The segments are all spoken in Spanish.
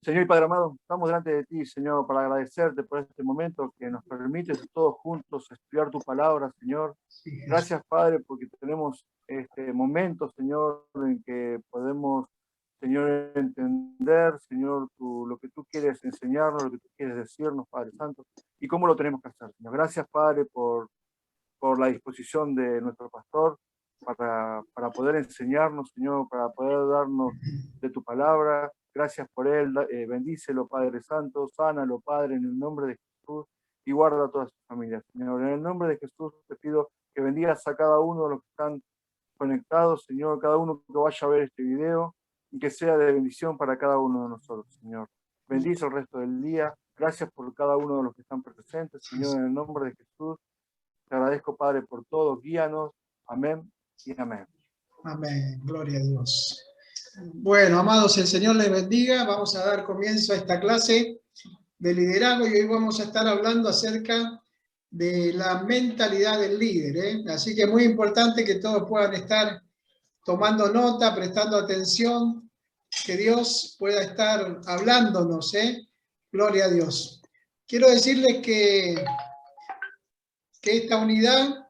Señor y Padre amado, estamos delante de ti, Señor, para agradecerte por este momento que nos permites todos juntos estudiar tu palabra, Señor. Sí, Jesús. Gracias, Padre, porque tenemos este momento, Señor, en que podemos, Señor, entender, Señor, lo que tú quieres enseñarnos, lo que tú quieres decirnos, Padre Santo, y cómo lo tenemos que hacer, Señor. Gracias, Padre, por la disposición de nuestro pastor para poder enseñarnos, Señor, para poder darnos de tu palabra. Gracias por él, bendícelo, Padre Santo, sánalo, Padre, en el nombre de Jesús, y guarda a toda su familia, Señor. En el nombre de Jesús te pido que bendigas a cada uno de los que están conectados, Señor, cada uno que vaya a ver este video, y que sea de bendición para cada uno de nosotros, Señor. Bendice el resto del día. Gracias por cada uno de los que están presentes, Señor, en el nombre de Jesús. Te agradezco, Padre, por todo. Guíanos. Amén y amén. Amén. Gloria a Dios. Bueno, amados, el Señor les bendiga. Vamos a dar comienzo a esta clase de liderazgo y hoy vamos a estar hablando acerca de la mentalidad del líder, ¿eh? Así que es muy importante que todos puedan estar tomando nota, prestando atención, que Dios pueda estar hablándonos, ¿eh? Gloria a Dios. Quiero decirles que esta unidad,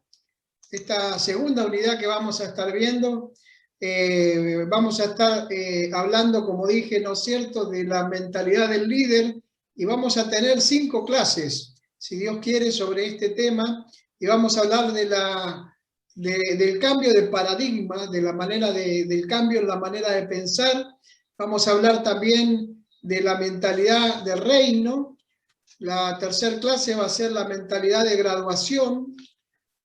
esta segunda unidad que vamos a estar viendo, vamos a estar hablando, como dije, ¿no es cierto?, de la mentalidad del líder, y vamos a tener 5 clases, si Dios quiere, sobre este tema, y vamos a hablar del cambio de paradigma, de la manera del cambio en la manera de pensar. Vamos a hablar también de la mentalidad del reino. La tercera clase va a ser la mentalidad de graduación,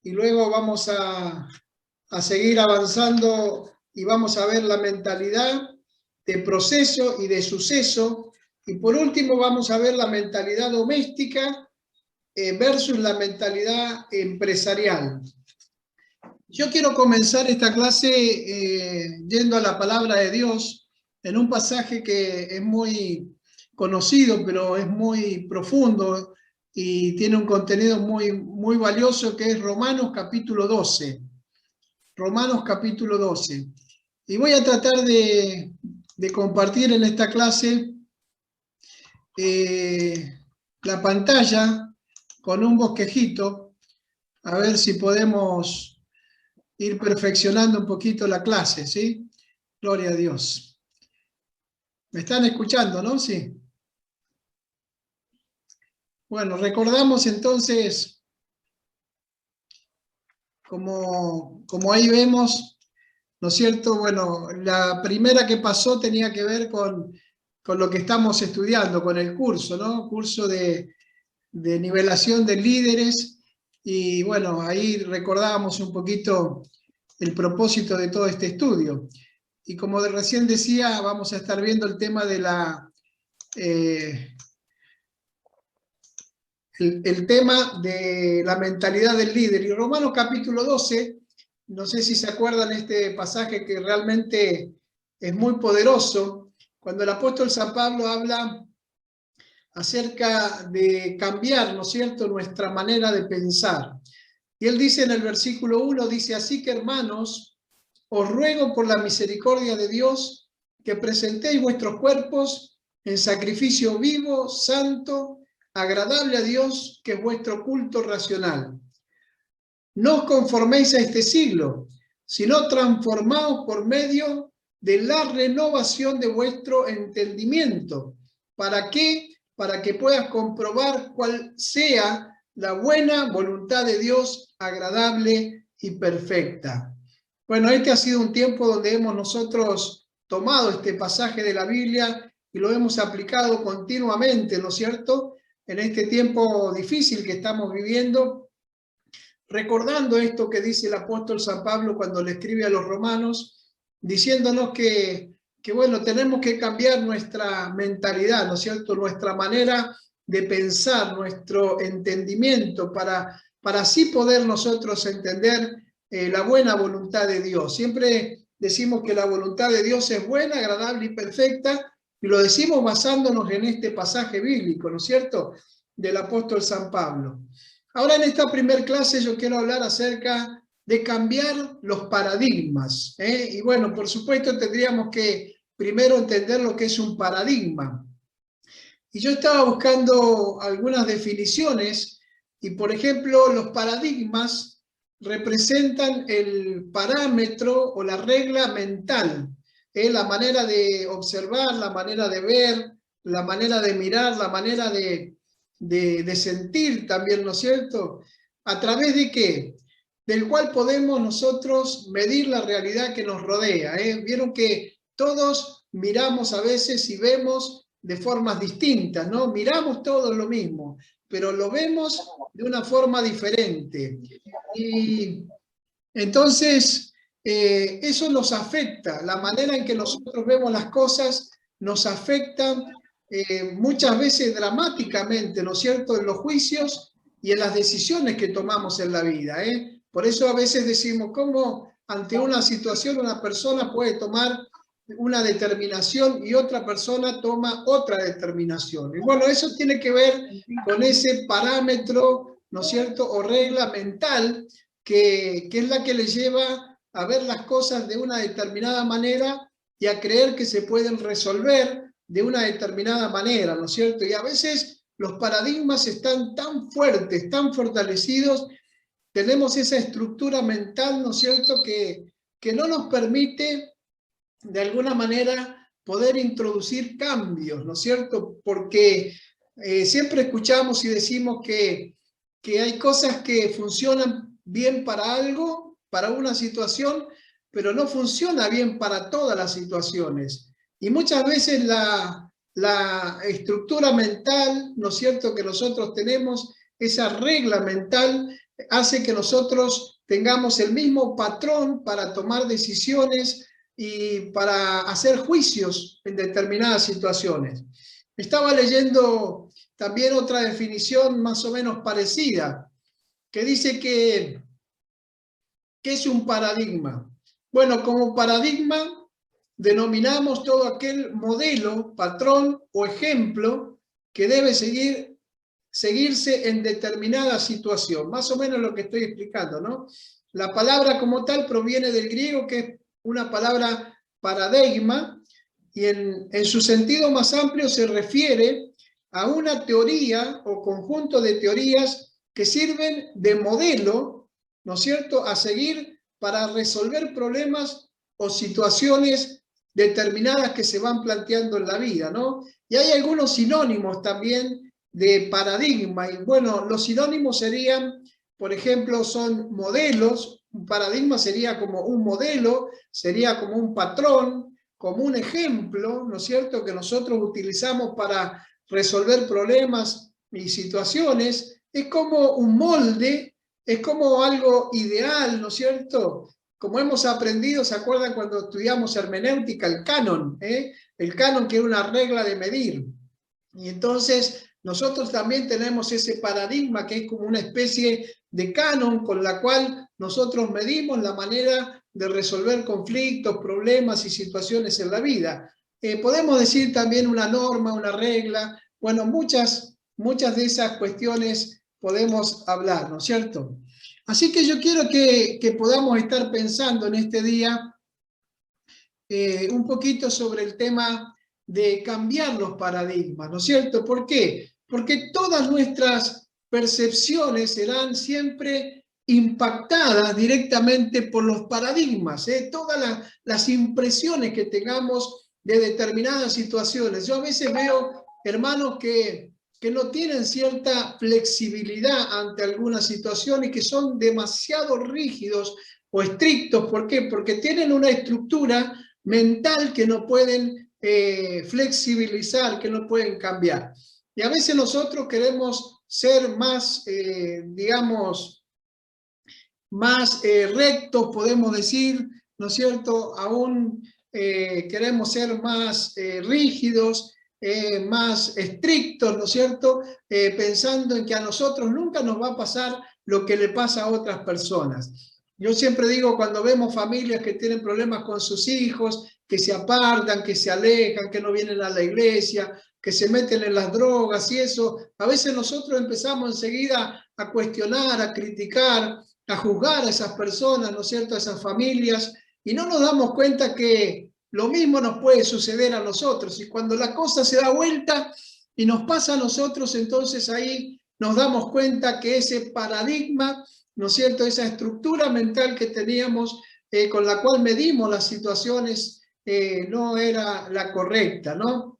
y luego vamos a seguir avanzando y vamos a ver la mentalidad de proceso y de suceso, y por último vamos a ver la mentalidad doméstica versus la mentalidad empresarial. Yo quiero comenzar esta clase yendo a la palabra de Dios en un pasaje que es muy conocido, pero es muy profundo y tiene un contenido muy, muy valioso, que es Romanos capítulo 12. Romanos capítulo 12. Y voy a tratar de compartir en esta clase la pantalla con un bosquejito, a ver si podemos ir perfeccionando un poquito la clase, ¿sí? Gloria a Dios. ¿Me están escuchando, no? Sí. Bueno, recordamos entonces, como ahí vemos, ¿no es cierto? Bueno, la primera que pasó tenía que ver con lo que estamos estudiando, con el curso, ¿no? Curso de nivelación de líderes, y bueno, ahí recordábamos un poquito el propósito de todo este estudio. Y como recién decía, vamos a estar viendo el tema de el tema de la mentalidad del líder. Y Romanos capítulo 12, no sé si se acuerdan este pasaje que realmente es muy poderoso, cuando el apóstol San Pablo habla acerca de cambiar, ¿no es cierto?, nuestra manera de pensar. Y él dice en el versículo 1, dice: así que, hermanos, os ruego por la misericordia de Dios que presentéis vuestros cuerpos en sacrificio vivo, santo, agradable a Dios, que es vuestro culto racional. No os conforméis a este siglo, sino transformaos por medio de la renovación de vuestro entendimiento. ¿Para qué? Para que puedas comprobar cuál sea la buena voluntad de Dios, agradable y perfecta. Bueno, este ha sido un tiempo donde hemos nosotros tomado este pasaje de la Biblia y lo hemos aplicado continuamente, ¿no es cierto?, en este tiempo difícil que estamos viviendo, recordando esto que dice el apóstol San Pablo cuando le escribe a los romanos, diciéndonos que bueno, tenemos que cambiar nuestra mentalidad, ¿no es cierto?, nuestra manera de pensar, nuestro entendimiento, para así poder nosotros entender la buena voluntad de Dios. Siempre decimos que la voluntad de Dios es buena, agradable y perfecta, y lo decimos basándonos en este pasaje bíblico, ¿no es cierto?, del apóstol San Pablo. Ahora, en esta primera clase yo quiero hablar acerca de cambiar los paradigmas, ¿eh? Y bueno, por supuesto tendríamos que primero entender lo que es un paradigma. Y yo estaba buscando algunas definiciones y, por ejemplo, los paradigmas representan el parámetro o la regla mental, la manera de observar, la manera de ver, la manera de mirar, la manera de sentir también, ¿no es cierto? ¿A través de qué? Del cual podemos nosotros medir la realidad que nos rodea. Vieron que todos miramos a veces y vemos de formas distintas, ¿no? Miramos todo lo mismo, pero lo vemos de una forma diferente. Y entonces, eso nos afecta, la manera en que nosotros vemos las cosas nos afecta muchas veces dramáticamente, ¿no es cierto?, en los juicios y en las decisiones que tomamos en la vida. Por eso a veces decimos, ¿cómo ante una situación una persona puede tomar una determinación y otra persona toma otra determinación? Y bueno, eso tiene que ver con ese parámetro, ¿no es cierto?, o regla mental, que es la que le lleva a ver las cosas de una determinada manera y a creer que se pueden resolver de una determinada manera, ¿no es cierto? Y a veces los paradigmas están tan fuertes, tan fortalecidos, tenemos esa estructura mental, ¿no es cierto?, que no nos permite de alguna manera poder introducir cambios, ¿no es cierto? Porque siempre escuchamos y decimos que hay cosas que funcionan bien para algo, para una situación, pero no funciona bien para todas las situaciones. Y muchas veces la estructura mental, ¿no es cierto?, que nosotros tenemos, esa regla mental, hace que nosotros tengamos el mismo patrón para tomar decisiones y para hacer juicios en determinadas situaciones. Estaba leyendo también otra definición más o menos parecida, que dice que ¿qué es un paradigma? Bueno, como paradigma denominamos todo aquel modelo, patrón o ejemplo que debe seguirse en determinada situación. Más o menos lo que estoy explicando, ¿no? La palabra como tal proviene del griego, que es una palabra paradigma, y en su sentido más amplio se refiere a una teoría o conjunto de teorías que sirven de modelo, ¿no es cierto?, a seguir para resolver problemas o situaciones determinadas que se van planteando en la vida, ¿no? Y hay algunos sinónimos también de paradigma, y bueno, los sinónimos serían, por ejemplo, son modelos. Un paradigma sería como un modelo, sería como un patrón, como un ejemplo, ¿no es cierto?, que nosotros utilizamos para resolver problemas y situaciones. Es como un molde, es como algo ideal, ¿no es cierto? Como hemos aprendido, ¿se acuerdan cuando estudiamos hermenéutica? El canon, el canon, que es una regla de medir. Y entonces nosotros también tenemos ese paradigma que es como una especie de canon con la cual nosotros medimos la manera de resolver conflictos, problemas y situaciones en la vida. Podemos decir también una norma, una regla, bueno, muchas de esas cuestiones podemos hablar, ¿no es cierto? Así que yo quiero que podamos estar pensando en este día un poquito sobre el tema de cambiar los paradigmas, ¿no es cierto? ¿Por qué? Porque todas nuestras percepciones serán siempre impactadas directamente por los paradigmas, todas las impresiones que tengamos de determinadas situaciones. Yo a veces veo hermanos que no tienen cierta flexibilidad ante alguna situación y que son demasiado rígidos o estrictos. ¿Por qué? Porque tienen una estructura mental que no pueden flexibilizar, que no pueden cambiar. Y a veces nosotros queremos ser más, digamos, más rectos, podemos decir, ¿no es cierto? Aún queremos ser más rígidos, más estrictos, ¿no es cierto? Pensando en que a nosotros nunca nos va a pasar lo que le pasa a otras personas. Yo siempre digo, cuando vemos familias que tienen problemas con sus hijos, que se apartan, que se alejan, que no vienen a la iglesia, que se meten en las drogas y eso, a veces nosotros empezamos enseguida a cuestionar, a criticar, a juzgar a esas personas, ¿no es cierto?, a esas familias, y no nos damos cuenta que lo mismo nos puede suceder a nosotros. Y cuando la cosa se da vuelta y nos pasa a nosotros, entonces ahí nos damos cuenta que ese paradigma, ¿no es cierto?, esa estructura mental que teníamos, con la cual medimos las situaciones, no era la correcta, ¿no?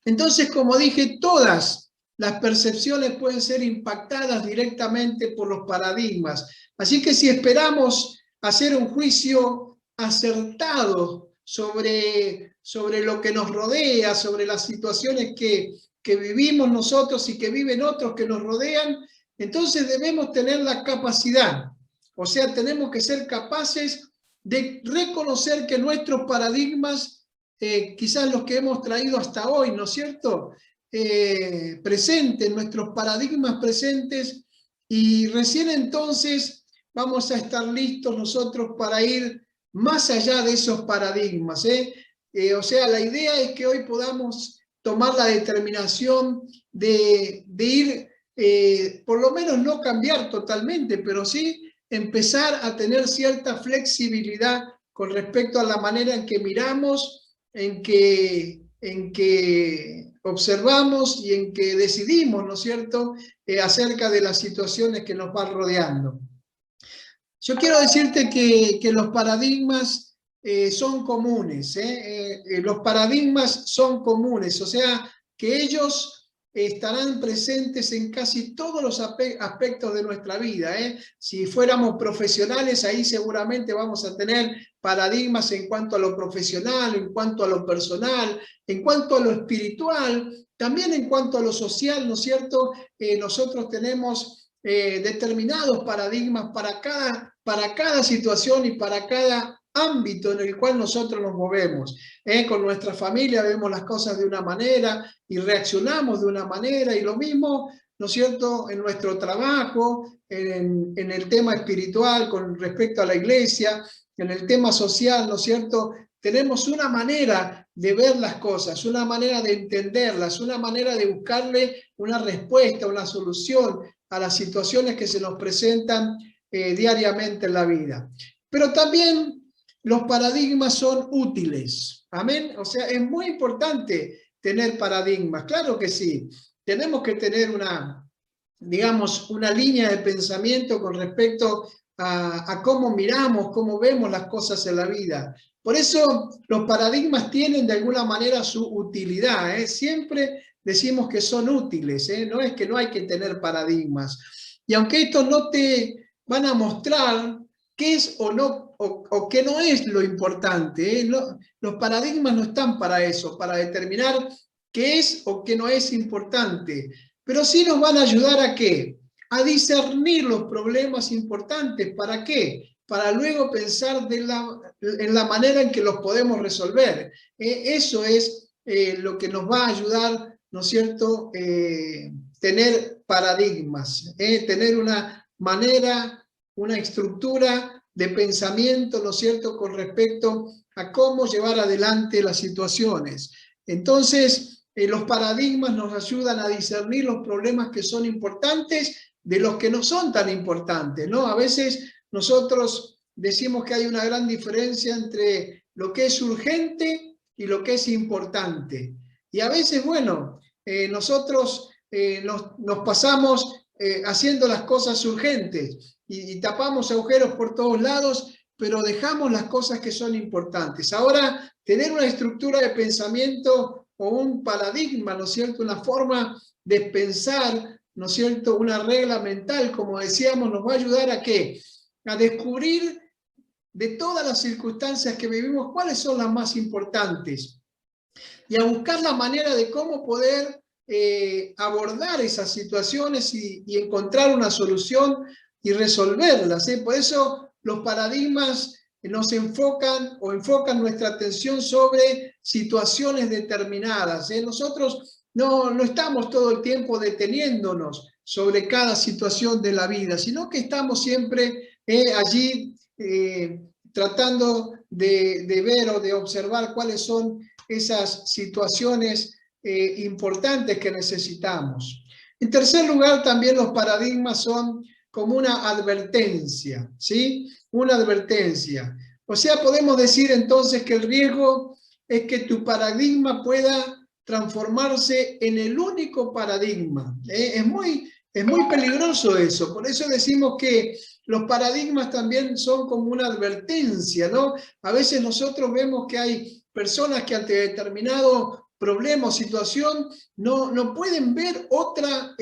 Entonces, como dije, todas las percepciones pueden ser impactadas directamente por los paradigmas. Así que si esperamos hacer un juicio acertado sobre lo que nos rodea, sobre las situaciones que vivimos nosotros y que viven otros que nos rodean, entonces debemos tener la capacidad, o sea, tenemos que ser capaces de reconocer que nuestros paradigmas, quizás los que hemos traído hasta hoy, ¿no es cierto?, presentes, nuestros paradigmas presentes, y recién entonces vamos a estar listos nosotros para ir más allá de esos paradigmas. O sea, la idea es que hoy podamos tomar la determinación de ir, por lo menos no cambiar totalmente, pero sí empezar a tener cierta flexibilidad con respecto a la manera en que miramos, en que observamos y en que decidimos, ¿no es cierto?, acerca de las situaciones que nos van rodeando. Yo quiero decirte que los paradigmas son comunes, los paradigmas son comunes, o sea, que ellos estarán presentes en casi todos los aspectos de nuestra vida. Si fuéramos profesionales, ahí seguramente vamos a tener paradigmas en cuanto a lo profesional, en cuanto a lo personal, en cuanto a lo espiritual, también en cuanto a lo social, ¿no es cierto? Nosotros tenemos determinados paradigmas para cada situación y para cada ámbito en el cual nosotros nos movemos. Con nuestra familia vemos las cosas de una manera y reaccionamos de una manera, y lo mismo, ¿no es cierto?, en nuestro trabajo, en el tema espiritual con respecto a la iglesia, en el tema social, ¿no es cierto?, tenemos una manera de ver las cosas, una manera de entenderlas, una manera de buscarle una respuesta, una solución a las situaciones que se nos presentan diariamente en la vida. Pero también los paradigmas son útiles, amén. O sea, es muy importante tener paradigmas, claro que sí. Tenemos que tener digamos, una línea de pensamiento con respecto a cómo miramos, cómo vemos las cosas en la vida. Por eso los paradigmas tienen de alguna manera su utilidad, siempre decimos que son útiles, no es que no hay que tener paradigmas. Y aunque estos no te van a mostrar qué es o no, o qué no es lo importante, los paradigmas no están para eso, para determinar qué es o qué no es importante, pero sí nos van a ayudar ¿a qué? A discernir los problemas importantes. ¿Para qué? Para luego pensar en la manera en que los podemos resolver. Eso es lo que nos va a ayudar, ¿no es cierto?, tener paradigmas, tener una manera, una estructura de pensamiento, ¿no es cierto?, con respecto a cómo llevar adelante las situaciones. Entonces, los paradigmas nos ayudan a discernir los problemas que son importantes de los que no son tan importantes, ¿no? A veces nosotros decimos que hay una gran diferencia entre lo que es urgente y lo que es importante. Y a veces, bueno, nosotros nos pasamos haciendo las cosas urgentes y tapamos agujeros por todos lados, pero dejamos las cosas que son importantes. Ahora, tener una estructura de pensamiento o un paradigma, ¿no es cierto?, una forma de pensar, ¿no es cierto?, una regla mental, como decíamos, nos va a ayudar ¿a qué? A descubrir de todas las circunstancias que vivimos cuáles son las más importantes y a buscar la manera de cómo poder abordar esas situaciones y encontrar una solución y resolverlas. Por eso los paradigmas nos enfocan o enfocan nuestra atención sobre situaciones determinadas. Nosotros no estamos todo el tiempo deteniéndonos sobre cada situación de la vida, sino que estamos siempre allí tratando de ver o de observar cuáles son esas situaciones importantes que necesitamos. En tercer lugar, también los paradigmas son como una advertencia, ¿sí? Una advertencia. O sea, podemos decir entonces que el riesgo es que tu paradigma pueda transformarse en el único paradigma. Es muy peligroso eso. Por eso decimos que los paradigmas también son como una advertencia, ¿no? A veces nosotros vemos que hay personas que ante determinado problema o situación no pueden ver otra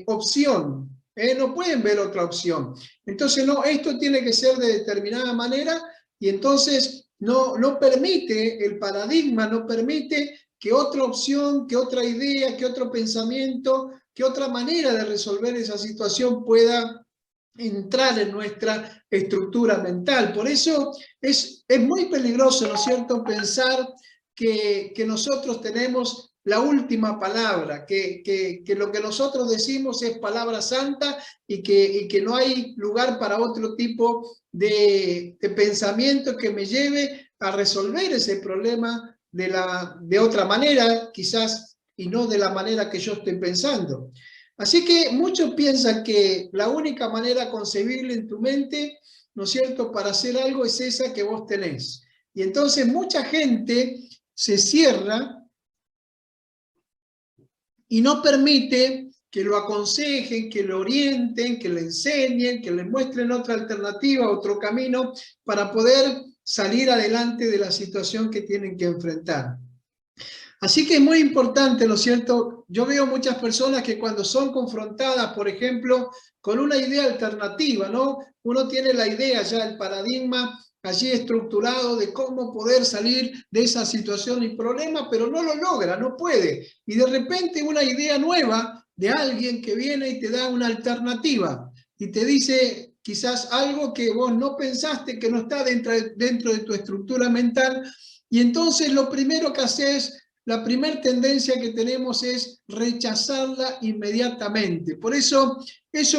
opción. No pueden ver otra opción. Entonces, no, esto tiene que ser de determinada manera y entonces no permite el paradigma, no permite que otra opción, que otra idea, que otro pensamiento, que otra manera de resolver esa situación pueda entrar en nuestra estructura mental. Por eso es muy peligroso, ¿no es cierto?, pensar que nosotros tenemos la última palabra, que lo que nosotros decimos es palabra santa y que no hay lugar para otro tipo de pensamiento que me lleve a resolver ese problema de otra manera, quizás, y no de la manera que yo estoy pensando. Así que muchos piensan que la única manera concebible en tu mente, ¿no es cierto?, para hacer algo es esa que vos tenés. Y entonces mucha gente se cierra y no permite que lo aconsejen, que lo orienten, que le enseñen, que le muestren otra alternativa, otro camino, para poder salir adelante de la situación que tienen que enfrentar. Así que es muy importante, ¿no es cierto? Yo veo muchas personas que cuando son confrontadas, por ejemplo, con una idea alternativa, ¿no? Uno tiene la idea ya, el paradigma allí estructurado de cómo poder salir de esa situación y problema, pero no lo logra, no puede. Y de repente una idea nueva de alguien que viene y te da una alternativa y te dice quizás algo que vos no pensaste, que no está dentro de tu estructura mental, y entonces lo primero que haces, la primera tendencia que tenemos es rechazarla inmediatamente. Por eso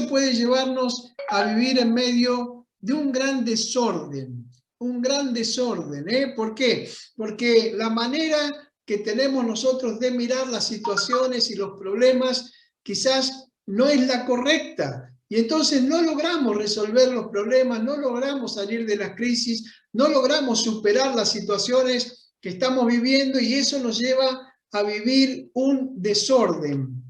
puede llevarnos a vivir en medio de un gran desorden. Un gran desorden. ¿Por qué? Porque la manera que tenemos nosotros de mirar las situaciones y los problemas quizás no es la correcta. Y entonces no logramos resolver los problemas, no logramos salir de las crisis, no logramos superar las situaciones que estamos viviendo y eso nos lleva a vivir un desorden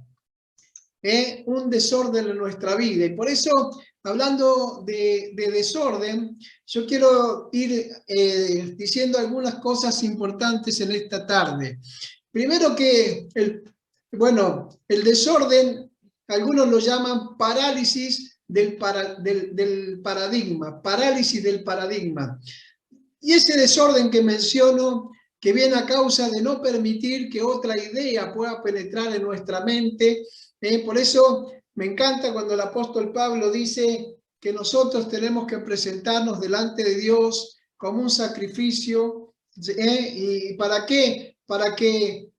en nuestra vida. Y por eso, hablando de desorden, yo quiero ir diciendo algunas cosas importantes en esta tarde. Primero que, el desorden, algunos lo llaman parálisis del paradigma, parálisis del paradigma. Y ese desorden que menciono, que viene a causa de no permitir que otra idea pueda penetrar en nuestra mente. Por eso me encanta cuando el apóstol Pablo dice que nosotros tenemos que presentarnos delante de Dios como un sacrificio. ¿Y para qué? Para que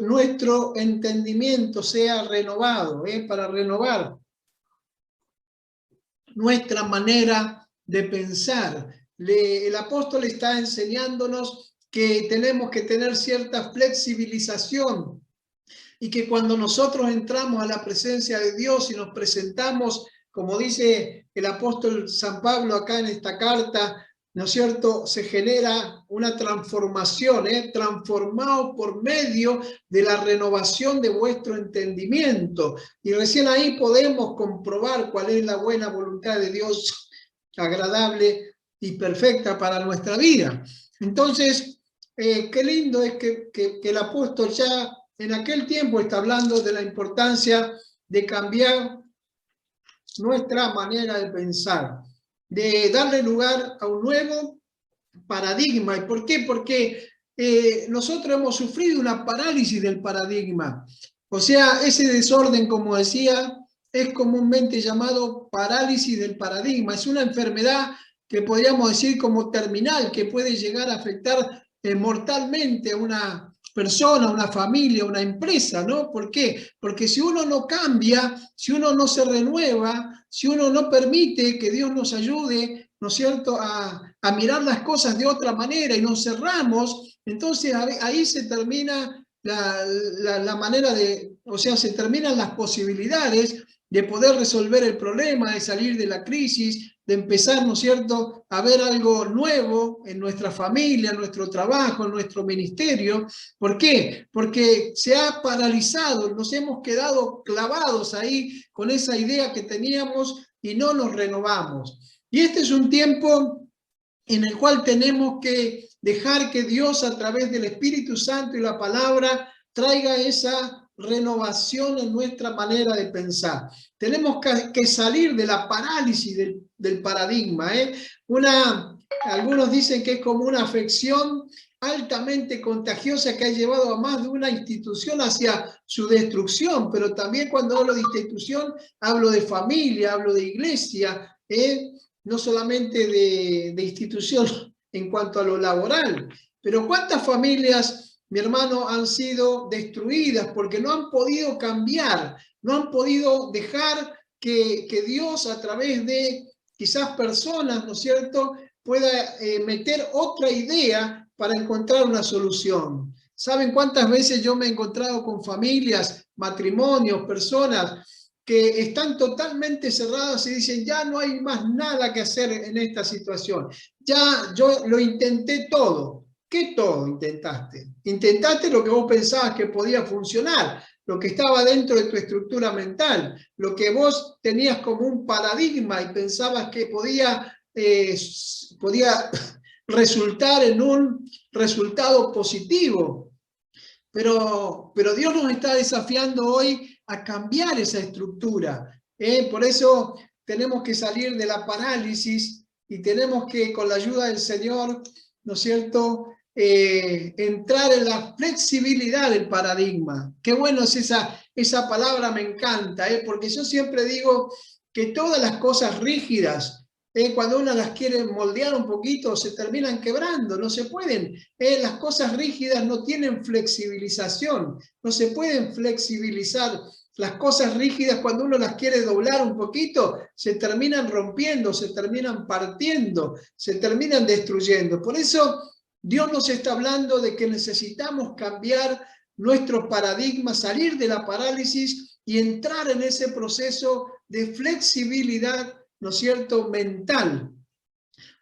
nuestro entendimiento sea renovado, para renovar nuestra manera de pensar. El apóstol está enseñándonos que tenemos que tener cierta flexibilización y que cuando nosotros entramos a la presencia de Dios y nos presentamos, como dice el apóstol San Pablo acá en esta carta, ¿no es cierto?, se genera una transformación, transformado por medio de la renovación de vuestro entendimiento. Y recién ahí podemos comprobar cuál es la buena voluntad de Dios, agradable y perfecta para nuestra vida. Entonces, qué lindo es que el apóstol ya en aquel tiempo está hablando de la importancia de cambiar nuestra manera de pensar, de darle lugar a un nuevo paradigma. ¿Y por qué? Porque nosotros hemos sufrido una parálisis del paradigma. O sea, ese desorden, como decía, es comúnmente llamado parálisis del paradigma. Es una enfermedad que podríamos decir como terminal, que puede llegar a afectar mortalmente a una persona, una familia, una empresa, ¿no? ¿Por qué? Porque si uno no cambia, si uno no se renueva, si uno no permite que Dios nos ayude, ¿no es cierto?, a mirar las cosas de otra manera y nos cerramos, entonces ahí se termina la manera de, o sea, se terminan las posibilidades de poder resolver el problema, de salir de la crisis, de empezar, ¿no es cierto?, a ver algo nuevo en nuestra familia, en nuestro trabajo, en nuestro ministerio. ¿Por qué? Porque se ha paralizado, nos hemos quedado clavados ahí con esa idea que teníamos y no nos renovamos. Y este es un tiempo en el cual tenemos que dejar que Dios, a través del Espíritu Santo y la palabra, traiga esa renovación en nuestra manera de pensar. Tenemos que salir de la parálisis del paradigma. Algunos dicen que es como una afección altamente contagiosa que ha llevado a más de una institución hacia su destrucción, pero también cuando hablo de institución, hablo de familia, hablo de iglesia, no solamente de institución en cuanto a lo laboral. Pero ¿cuántas familias, mi hermano, han sido destruidas porque no han podido cambiar, no han podido dejar que Dios, a través de quizás personas, ¿no es cierto?, pueda meter otra idea para encontrar una solución? ¿Saben cuántas veces yo me he encontrado con familias, matrimonios, personas que están totalmente cerradas y dicen, ya no hay más nada que hacer en esta situación? Ya yo lo intenté todo. ¿Qué todo intentaste? Intentaste lo que vos pensabas que podía funcionar, lo que estaba dentro de tu estructura mental, lo que vos tenías como un paradigma y pensabas que podía resultar en un resultado positivo. Pero Dios nos está desafiando hoy a cambiar esa estructura. Por eso tenemos que salir de la parálisis y tenemos que, con la ayuda del Señor, ¿no es cierto?, entrar en la flexibilidad del paradigma. Qué bueno es esa palabra, me encanta, porque yo siempre digo que todas las cosas rígidas, cuando uno las quiere moldear un poquito, se terminan quebrando, no se pueden. Las cosas rígidas no tienen flexibilización, no se pueden flexibilizar. Las cosas rígidas, cuando uno las quiere doblar un poquito, se terminan rompiendo, se terminan partiendo, se terminan destruyendo. Por eso Dios nos está hablando de que necesitamos cambiar nuestro paradigma, salir de la parálisis y entrar en ese proceso de flexibilidad, ¿no es cierto?, mental.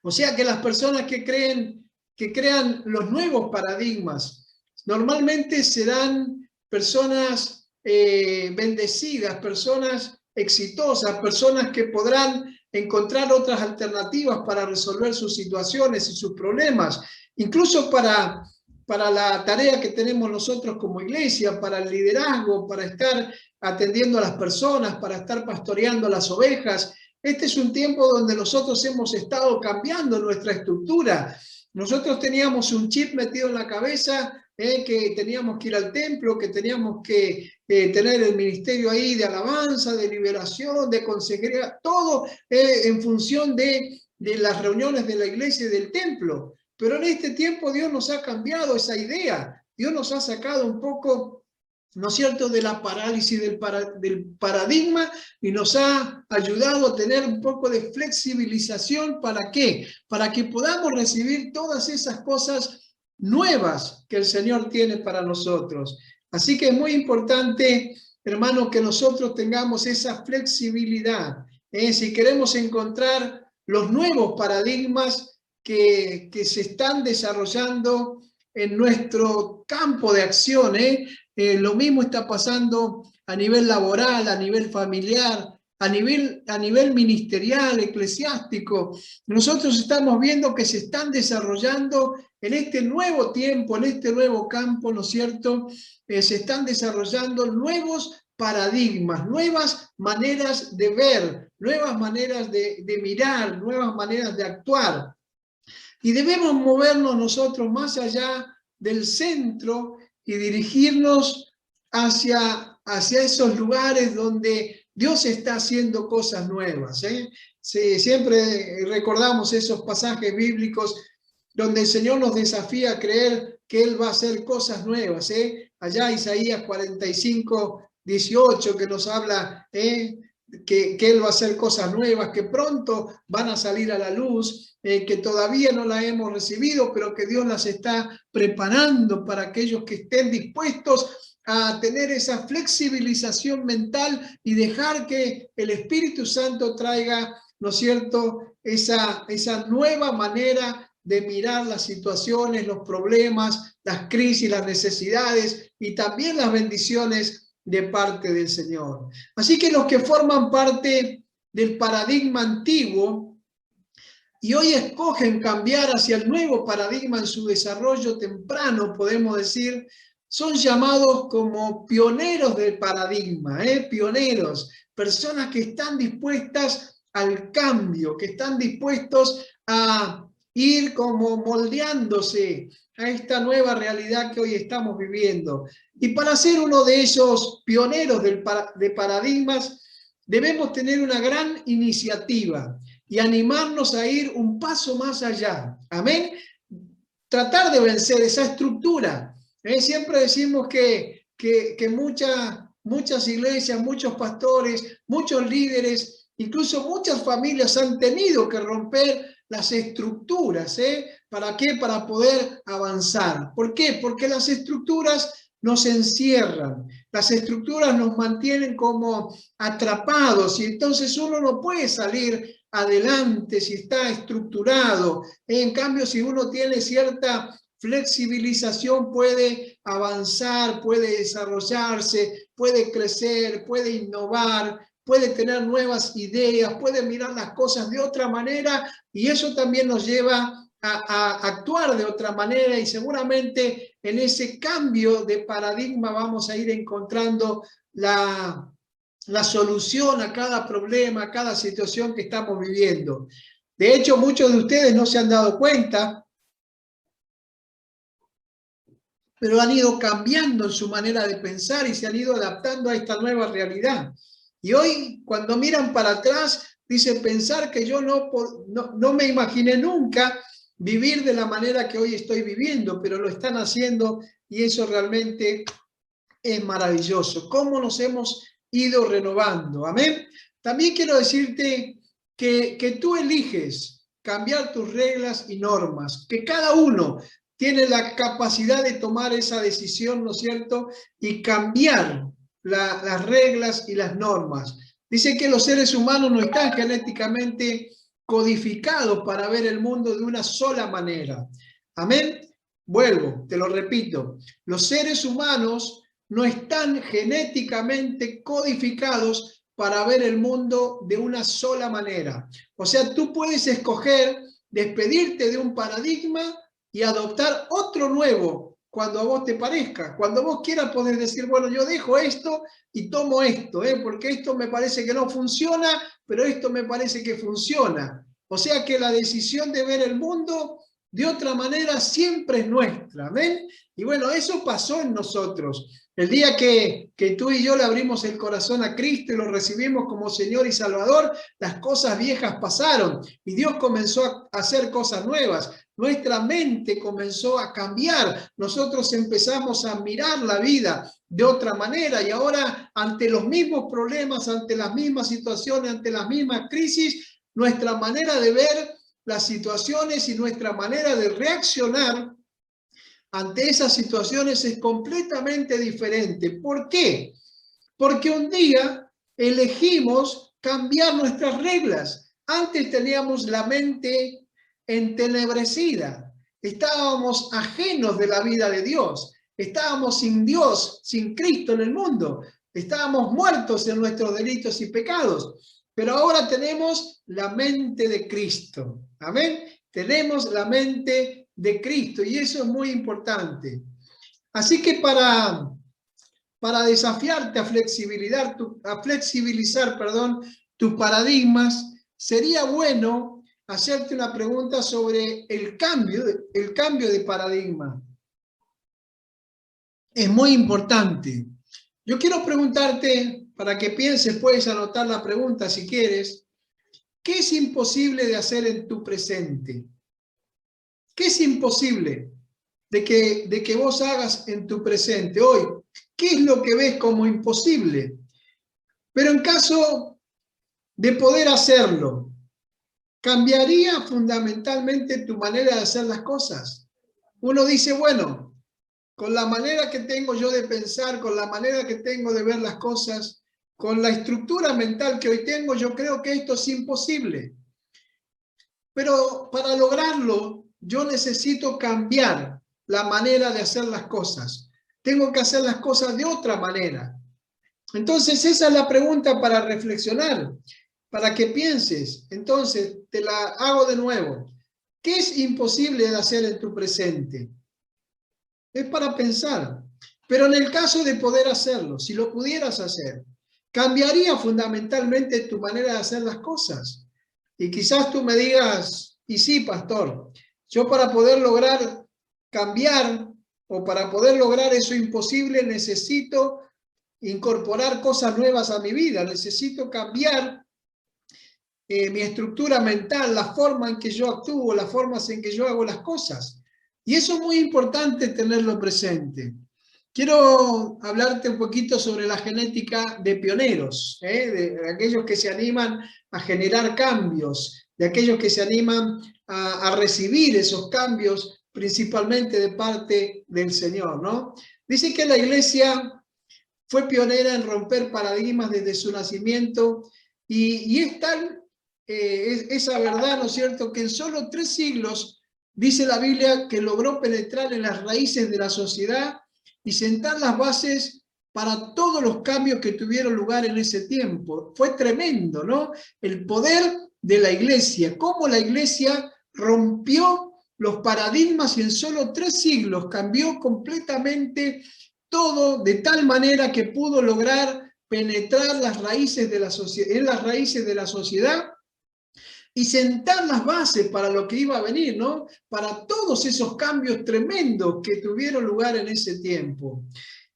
O sea que las personas que crean los nuevos paradigmas, normalmente serán personas bendecidas, personas exitosas, personas que podrán encontrar otras alternativas para resolver sus situaciones y sus problemas, incluso para la tarea que tenemos nosotros como iglesia, para el liderazgo, para estar atendiendo a las personas, para estar pastoreando a las ovejas. Este es un tiempo donde nosotros hemos estado cambiando nuestra estructura. Nosotros teníamos un chip metido en la cabeza, que teníamos que ir al templo, que teníamos que tener el ministerio ahí de alabanza, de liberación, de consejería, todo en función de las reuniones de la iglesia y del templo. Pero en este tiempo Dios nos ha cambiado esa idea. Dios nos ha sacado un poco, ¿no es cierto?, de la parálisis del paradigma y nos ha ayudado a tener un poco de flexibilización. ¿Para qué? Para que podamos recibir todas esas cosas nuevas que el Señor tiene para nosotros. Así que es muy importante, hermano, que nosotros tengamos esa flexibilidad. Si queremos encontrar los nuevos paradigmas que se están desarrollando en nuestro campo de acción, lo mismo está pasando a nivel laboral, a nivel familiar, a nivel ministerial, eclesiástico. Nosotros estamos viendo que se están desarrollando en este nuevo tiempo, en este nuevo campo, ¿no es cierto? Se están desarrollando nuevos paradigmas, nuevas maneras de ver, nuevas maneras de mirar, nuevas maneras de actuar. Y debemos movernos nosotros más allá del centro y dirigirnos hacia esos lugares donde Dios está haciendo cosas nuevas. Siempre recordamos esos pasajes bíblicos donde el Señor nos desafía a creer que Él va a hacer cosas nuevas. Allá Isaías 45, 18, que nos habla que Él va a hacer cosas nuevas, que pronto van a salir a la luz, que todavía no las hemos recibido, pero que Dios las está preparando para aquellos que estén dispuestos a tener esa flexibilización mental y dejar que el Espíritu Santo traiga ¿no es cierto?, esa nueva manera de mirar las situaciones, los problemas, las crisis, las necesidades y también las bendiciones de parte del Señor. Así que los que forman parte del paradigma antiguo y hoy escogen cambiar hacia el nuevo paradigma en su desarrollo temprano, podemos decir, son llamados como pioneros del paradigma, pioneros, personas que están dispuestas al cambio, que están dispuestos a ir como moldeándose a esta nueva realidad que hoy estamos viviendo. Y para ser uno de esos pioneros de paradigmas, debemos tener una gran iniciativa y animarnos a ir un paso más allá. Amén. Tratar de vencer esa estructura. Siempre decimos que muchas iglesias, muchos pastores, muchos líderes, incluso muchas familias han tenido que romper las estructuras. ¿Para qué? Para poder avanzar. ¿Por qué? Porque las estructuras nos encierran, las estructuras nos mantienen como atrapados y entonces uno no puede salir adelante si está estructurado. En cambio, si uno tiene cierta flexibilización, puede avanzar, puede desarrollarse, puede crecer, puede innovar, puede tener nuevas ideas, puede mirar las cosas de otra manera y eso también nos lleva a actuar de otra manera y seguramente en ese cambio de paradigma vamos a ir encontrando la solución a cada problema, a cada situación que estamos viviendo. De hecho, muchos de ustedes no se han dado cuenta, pero han ido cambiando en su manera de pensar y se han ido adaptando a esta nueva realidad. Y hoy, cuando miran para atrás, dice pensar que yo no me imaginé nunca vivir de la manera que hoy estoy viviendo, pero lo están haciendo y eso realmente es maravilloso. ¿Cómo nos hemos ido renovando? Amén. También quiero decirte que tú eliges cambiar tus reglas y normas, que cada uno tiene la capacidad de tomar esa decisión, ¿no es cierto? Y cambiar las reglas y las normas. Dice que los seres humanos no están genéticamente codificados para ver el mundo de una sola manera. Amén. Vuelvo, te lo repito. Los seres humanos no están genéticamente codificados para ver el mundo de una sola manera. O sea, tú puedes escoger despedirte de un paradigma y adoptar otro nuevo cuando a vos te parezca. Cuando vos quieras podés decir, bueno, yo dejo esto y tomo esto, porque esto me parece que no funciona, pero esto me parece que funciona. O sea que la decisión de ver el mundo de otra manera siempre es nuestra. ¿Ven? Y bueno, eso pasó en nosotros. El día que tú y yo le abrimos el corazón a Cristo y lo recibimos como Señor y Salvador, las cosas viejas pasaron y Dios comenzó a hacer cosas nuevas. Nuestra mente comenzó a cambiar. Nosotros empezamos a mirar la vida de otra manera y ahora ante los mismos problemas, ante las mismas situaciones, ante las mismas crisis, nuestra manera de ver las situaciones y nuestra manera de reaccionar ante esas situaciones es completamente diferente. ¿Por qué? Porque un día elegimos cambiar nuestras reglas. Antes teníamos la mente entenebrecida, estábamos ajenos de la vida de Dios, estábamos sin Dios, sin Cristo en el mundo, estábamos muertos en nuestros delitos y pecados. Pero ahora tenemos la mente de Cristo. Amén. Tenemos la mente de Cristo y eso es muy importante. Así que para desafiarte a flexibilizar, tus paradigmas, sería bueno hacerte una pregunta sobre el cambio de paradigma. Es muy importante. Yo quiero preguntarte, para que pienses, puedes anotar la pregunta si quieres, ¿qué es imposible de hacer en tu presente? ¿Qué es imposible de que vos hagas en tu presente hoy? ¿Qué es lo que ves como imposible? Pero en caso de poder hacerlo, ¿cambiaría fundamentalmente tu manera de hacer las cosas? Uno dice, bueno, con la manera que tengo yo de pensar, con la manera que tengo de ver las cosas, con la estructura mental que hoy tengo, yo creo que esto es imposible. Pero para lograrlo, yo necesito cambiar la manera de hacer las cosas. Tengo que hacer las cosas de otra manera. Entonces, esa es la pregunta para reflexionar, para que pienses. Entonces, te la hago de nuevo. ¿Qué es imposible de hacer en tu presente? Es para pensar. Pero en el caso de poder hacerlo, si lo pudieras hacer, cambiaría fundamentalmente tu manera de hacer las cosas. Y quizás tú me digas, y sí, pastor, yo para poder lograr cambiar o para poder lograr eso imposible necesito incorporar cosas nuevas a mi vida, necesito cambiar mi estructura mental, la forma en que yo actúo, las formas en que yo hago las cosas. Y eso es muy importante tenerlo presente. Quiero hablarte un poquito sobre la genética de pioneros, de aquellos que se animan a generar cambios, de aquellos que se animan a recibir esos cambios, principalmente de parte del Señor, ¿no? Dice que la iglesia fue pionera en romper paradigmas desde su nacimiento y es tal esa verdad, ¿no es cierto?, que en solo 3 siglos, dice la Biblia, que logró penetrar en las raíces de la sociedad y sentar las bases para todos los cambios que tuvieron lugar en ese tiempo. Fue tremendo, ¿no? El poder de la iglesia, cómo la iglesia rompió los paradigmas y en solo 3 siglos cambió completamente todo de tal manera que pudo lograr penetrar las raíces de la en las raíces de la sociedad y sentar las bases para lo que iba a venir, ¿no? Para todos esos cambios tremendos que tuvieron lugar en ese tiempo.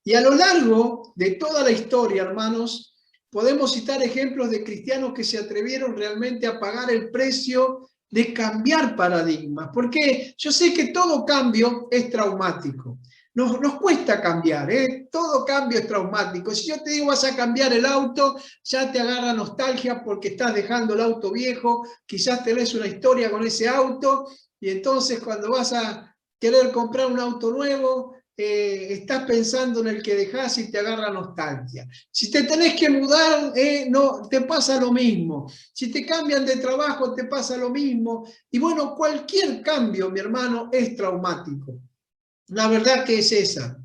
Y a lo largo de toda la historia, hermanos, podemos citar ejemplos de cristianos que se atrevieron realmente a pagar el precio de cambiar paradigmas, porque yo sé que todo cambio es traumático. Nos cuesta cambiar, todo cambio es traumático. Si yo te digo vas a cambiar el auto, ya te agarra nostalgia porque estás dejando el auto viejo, quizás tenés una historia con ese auto, y entonces cuando vas a querer comprar un auto nuevo, estás pensando en el que dejás y te agarra nostalgia. Si te tenés que mudar, no, te pasa lo mismo. Si te cambian de trabajo, te pasa lo mismo. Y bueno, cualquier cambio, mi hermano, es traumático. La verdad que es esa.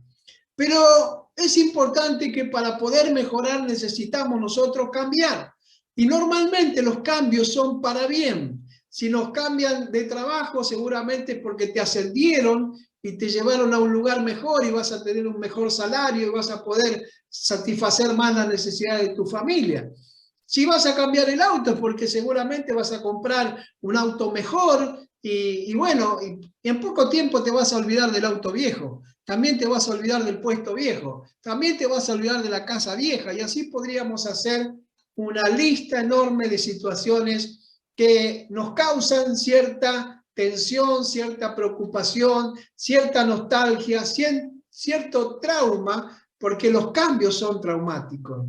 Pero es importante que para poder mejorar necesitamos nosotros cambiar. Y normalmente los cambios son para bien. Si nos cambian de trabajo, seguramente porque te ascendieron y te llevaron a un lugar mejor y vas a tener un mejor salario y vas a poder satisfacer más las necesidades de tu familia. Si vas a cambiar el auto, porque seguramente vas a comprar un auto mejor y bueno, y en poco tiempo te vas a olvidar del auto viejo. También te vas a olvidar del puesto viejo. También te vas a olvidar de la casa vieja. Y así podríamos hacer una lista enorme de situaciones que nos causan cierta tensión, cierta preocupación, cierta nostalgia, cierto trauma, porque los cambios son traumáticos.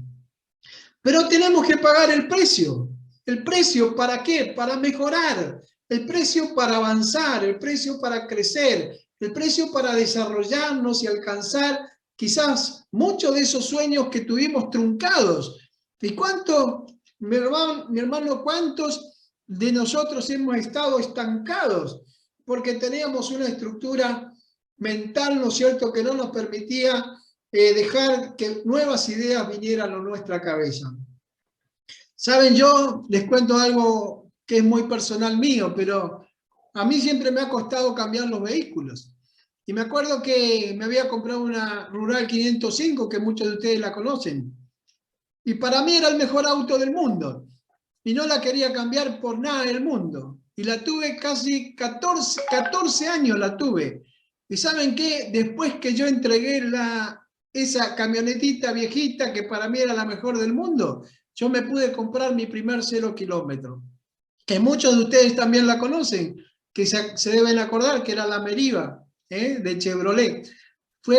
Pero tenemos que pagar el precio. ¿El precio para qué? Para mejorar. El precio para avanzar, el precio para crecer, el precio para desarrollarnos y alcanzar quizás muchos de esos sueños que tuvimos truncados. ¿Y cuánto, mi hermano, cuántos de nosotros hemos estado estancados? Porque teníamos una estructura mental, ¿no es cierto?, que no nos permitía dejar que nuevas ideas vinieran a nuestra cabeza. Saben, yo les cuento algo que es muy personal mío, pero a mí siempre me ha costado cambiar los vehículos. Y me acuerdo que me había comprado una Rural 505, que muchos de ustedes la conocen. Y para mí era el mejor auto del mundo. Y no la quería cambiar por nada del mundo. Y la tuve casi 14 años la tuve. ¿Y saben qué? Después que yo entregué esa camionetita viejita, que para mí era la mejor del mundo, yo me pude comprar mi primer 0 kilómetro, que muchos de ustedes también la conocen, que se deben acordar que era la Meriva, de Chevrolet. Fue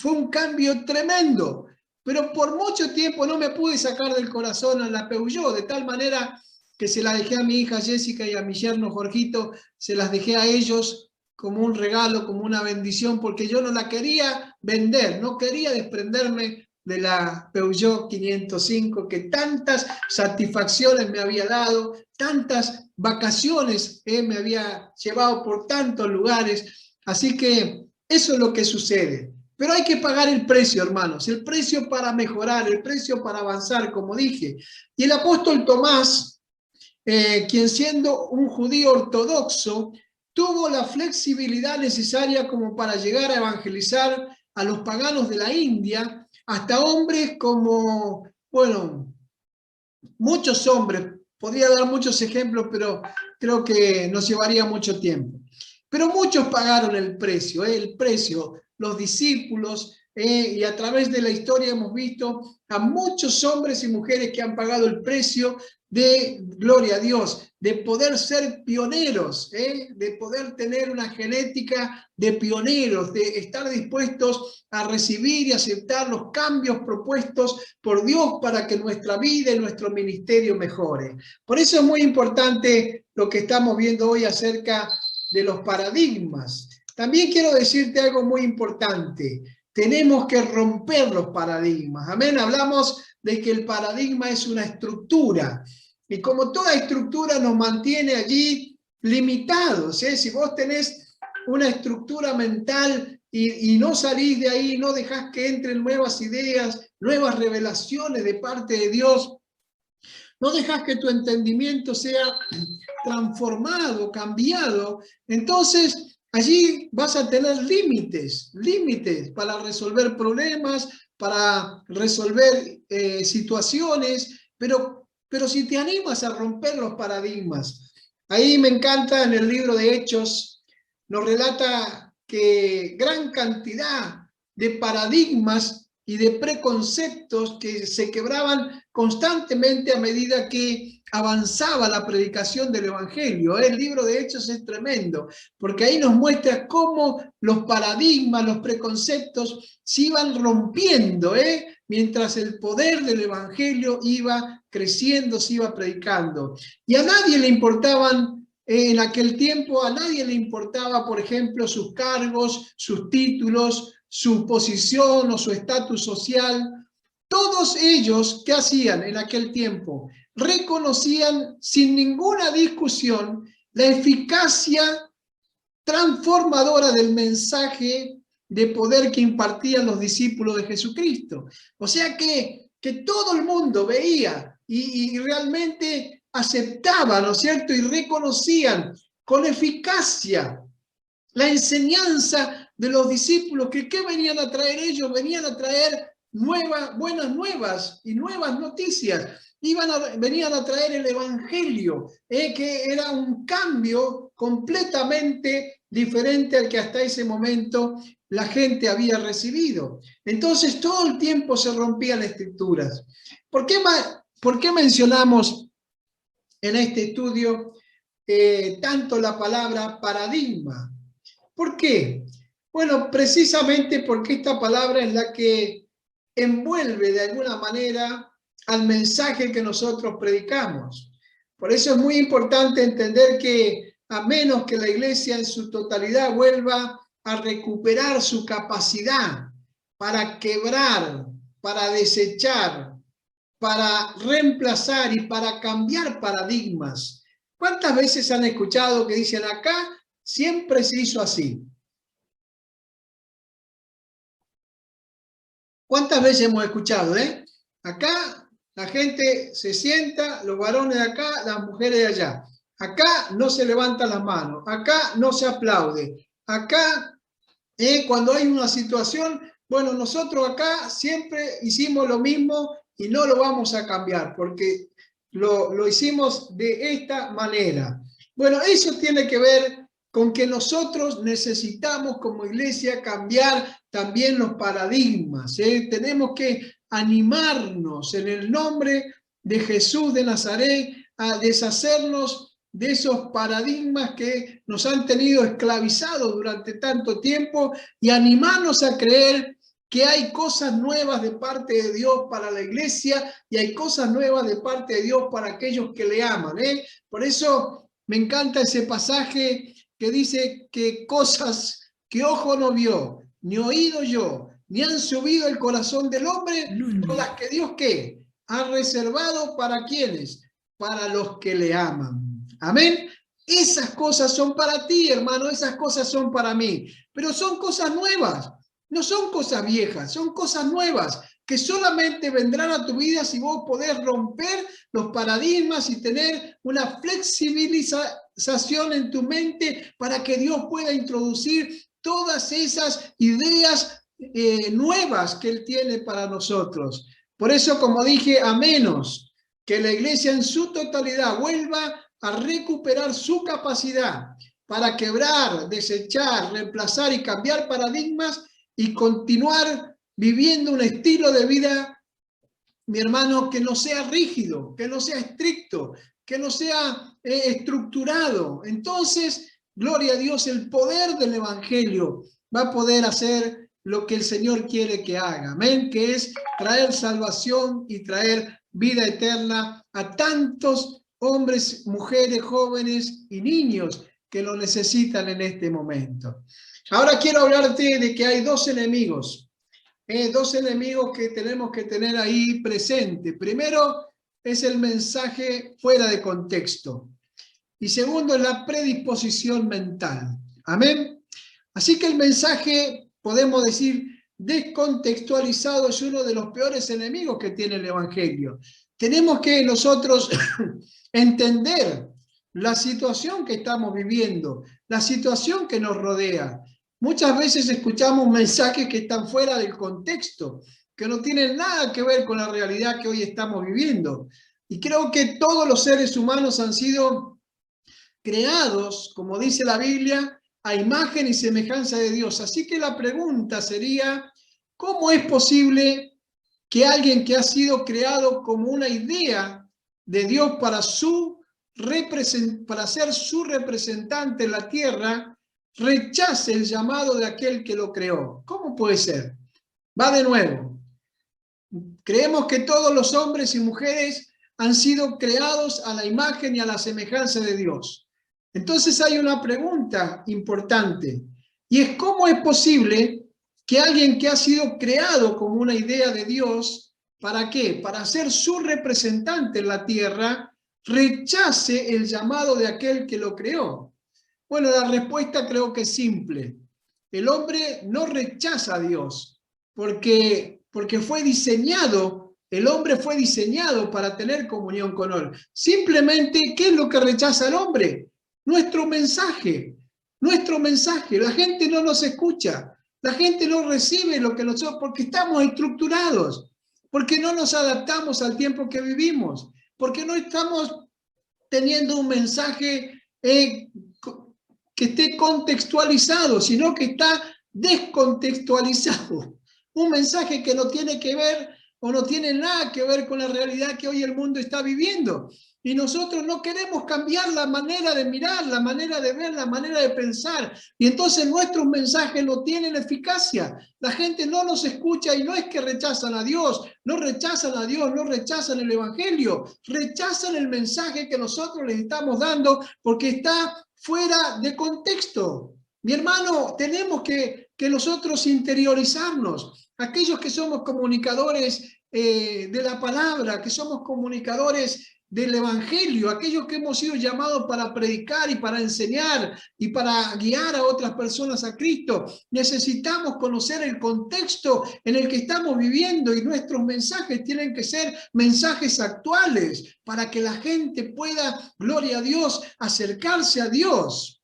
un cambio tremendo, pero por mucho tiempo no me pude sacar del corazón a la Peugeot, de tal manera que se la dejé a mi hija Jessica y a mi yerno Jorgito, se las dejé a ellos como un regalo, como una bendición, porque yo no la quería vender, no quería desprenderme de la Peugeot 505 que tantas satisfacciones me había dado, tantas vacaciones me había llevado por tantos lugares. Así que eso es lo que sucede. Pero hay que pagar el precio, hermanos, el precio para mejorar, el precio para avanzar, como dije. Y el apóstol Tomás, quien siendo un judío ortodoxo, tuvo la flexibilidad necesaria como para llegar a evangelizar a los paganos de la India, hasta hombres como, bueno, muchos hombres, podría dar muchos ejemplos, pero creo que nos llevaría mucho tiempo. Pero muchos pagaron el precio, los discípulos, y a través de la historia hemos visto a muchos hombres y mujeres que han pagado el precio de, gloria a Dios, de poder ser pioneros, de poder tener una genética de pioneros, de estar dispuestos a recibir y aceptar los cambios propuestos por Dios para que nuestra vida y nuestro ministerio mejore. Por eso es muy importante lo que estamos viendo hoy acerca de los paradigmas. También quiero decirte algo muy importante. Tenemos que romper los paradigmas. Amén. Hablamos de que el paradigma es una estructura. Y como toda estructura nos mantiene allí limitados. Si vos tenés una estructura mental y no salís de ahí, no dejás que entren nuevas ideas, nuevas revelaciones de parte de Dios, no dejas que tu entendimiento sea transformado, cambiado, entonces allí vas a tener límites para resolver problemas, para resolver situaciones, pero si te animas a romper los paradigmas. Ahí me encanta, en el libro de Hechos, nos relata que gran cantidad de paradigmas y de preconceptos que se quebraban constantemente a medida que avanzaba la predicación del Evangelio. El libro de Hechos es tremendo, porque ahí nos muestra cómo los paradigmas, los preconceptos se iban rompiendo, mientras el poder del Evangelio iba creciendo, se iba predicando. Y a nadie le importaban, en aquel tiempo, a nadie le importaba, por ejemplo, sus cargos, sus títulos, su posición o su estatus social. Todos ellos, ¿qué hacían en aquel tiempo? Reconocían sin ninguna discusión la eficacia transformadora del mensaje de poder que impartían los discípulos de Jesucristo. O sea que todo el mundo veía y realmente aceptaba, ¿no es cierto? Y reconocían con eficacia la enseñanza de los discípulos, que ¿qué venían a traer ellos? Venían a traer buenas nuevas y nuevas noticias. Venían a traer el Evangelio, que era un cambio completamente diferente al que hasta ese momento la gente había recibido. Entonces todo el tiempo se rompían las escrituras. ¿Por qué mencionamos en este estudio tanto la palabra paradigma? ¿Por qué? Bueno, precisamente porque esta palabra es la que envuelve de alguna manera al mensaje que nosotros predicamos. Por eso es muy importante entender que a menos que la iglesia en su totalidad vuelva a recuperar su capacidad para quebrar, para desechar, para reemplazar y para cambiar paradigmas. ¿Cuántas veces han escuchado que dicen acá siempre se hizo así? ¿Cuántas veces hemos escuchado, Acá la gente se sienta, los varones de acá, las mujeres de allá. Acá no se levantan las manos, acá no se aplaude. Acá, cuando hay una situación, bueno, nosotros acá siempre hicimos lo mismo y no lo vamos a cambiar, porque lo hicimos de esta manera. Bueno, eso tiene que ver con que nosotros necesitamos como iglesia cambiar también los paradigmas. Tenemos que animarnos en el nombre de Jesús de Nazaret a deshacernos de esos paradigmas que nos han tenido esclavizados durante tanto tiempo y animarnos a creer que hay cosas nuevas de parte de Dios para la iglesia y hay cosas nuevas de parte de Dios para aquellos que le aman. Por eso me encanta ese pasaje que dice que cosas que ojo no vio, ni oído yo, ni han subido el corazón del hombre, son las que Dios, ¿qué? Ha reservado para quienes, para los que le aman. Amén. Esas cosas son para ti, hermano, esas cosas son para mí, pero son cosas nuevas, no son cosas viejas, son cosas nuevas que solamente vendrán a tu vida si vos podés romper los paradigmas y tener una flexibilización en tu mente para que Dios pueda introducir todas esas ideas nuevas que Él tiene para nosotros. Por eso, como dije, a menos que la iglesia en su totalidad vuelva a recuperar su capacidad para quebrar, desechar, reemplazar y cambiar paradigmas y continuar viviendo un estilo de vida, mi hermano, que no sea rígido, que no sea estricto, que no sea estructurado. Entonces, gloria a Dios, el poder del evangelio va a poder hacer lo que el Señor quiere que haga. Amén, que es traer salvación y traer vida eterna a tantos hombres, mujeres, jóvenes y niños que lo necesitan en este momento. Ahora quiero hablarte de que hay dos enemigos que tenemos que tener ahí presente. Primero es el mensaje fuera de contexto. Y segundo es la predisposición mental. Amén. Así que el mensaje, podemos decir, descontextualizado es uno de los peores enemigos que tiene el evangelio. Tenemos que nosotros entender la situación que estamos viviendo, la situación que nos rodea. Muchas veces escuchamos mensajes que están fuera del contexto, que no tienen nada que ver con la realidad que hoy estamos viviendo. Y creo que todos los seres humanos han sido creados, como dice la Biblia, a imagen y semejanza de Dios. Así que la pregunta sería, ¿cómo es posible que alguien que ha sido creado como una idea de Dios para ser su representante en la tierra, rechace el llamado de aquel que lo creó? ¿Cómo puede ser? Va de nuevo. Creemos que todos los hombres y mujeres han sido creados a la imagen y a la semejanza de Dios. Entonces hay una pregunta importante, y es ¿cómo es posible que alguien que ha sido creado como una idea de Dios, ¿para qué? Para ser su representante en la tierra, rechace el llamado de aquel que lo creó? Bueno, la respuesta creo que es simple. El hombre no rechaza a Dios porque fue diseñado, el hombre fue diseñado para tener comunión con Él. Simplemente, ¿qué es lo que rechaza el hombre? Nuestro mensaje. La gente no nos escucha, la gente no recibe lo que nosotros, porque estamos estructurados, porque no nos adaptamos al tiempo que vivimos, porque no estamos teniendo un mensaje que esté contextualizado, sino que está descontextualizado. Un mensaje que no tiene que ver o no tiene nada que ver con la realidad que hoy el mundo está viviendo. Y nosotros no queremos cambiar la manera de mirar, la manera de ver, la manera de pensar. Y entonces nuestros mensajes no tienen eficacia. La gente no nos escucha y no es que rechazan a Dios, no rechazan a Dios, no rechazan el evangelio, rechazan el mensaje que nosotros les estamos dando porque está fuera de contexto. Mi hermano, tenemos que nosotros interiorizarnos. Aquellos que somos comunicadores de la palabra, que somos comunicadores del evangelio, aquellos que hemos sido llamados para predicar y para enseñar y para guiar a otras personas a Cristo, necesitamos conocer el contexto en el que estamos viviendo, y nuestros mensajes tienen que ser mensajes actuales para que la gente pueda, gloria a Dios, acercarse a Dios.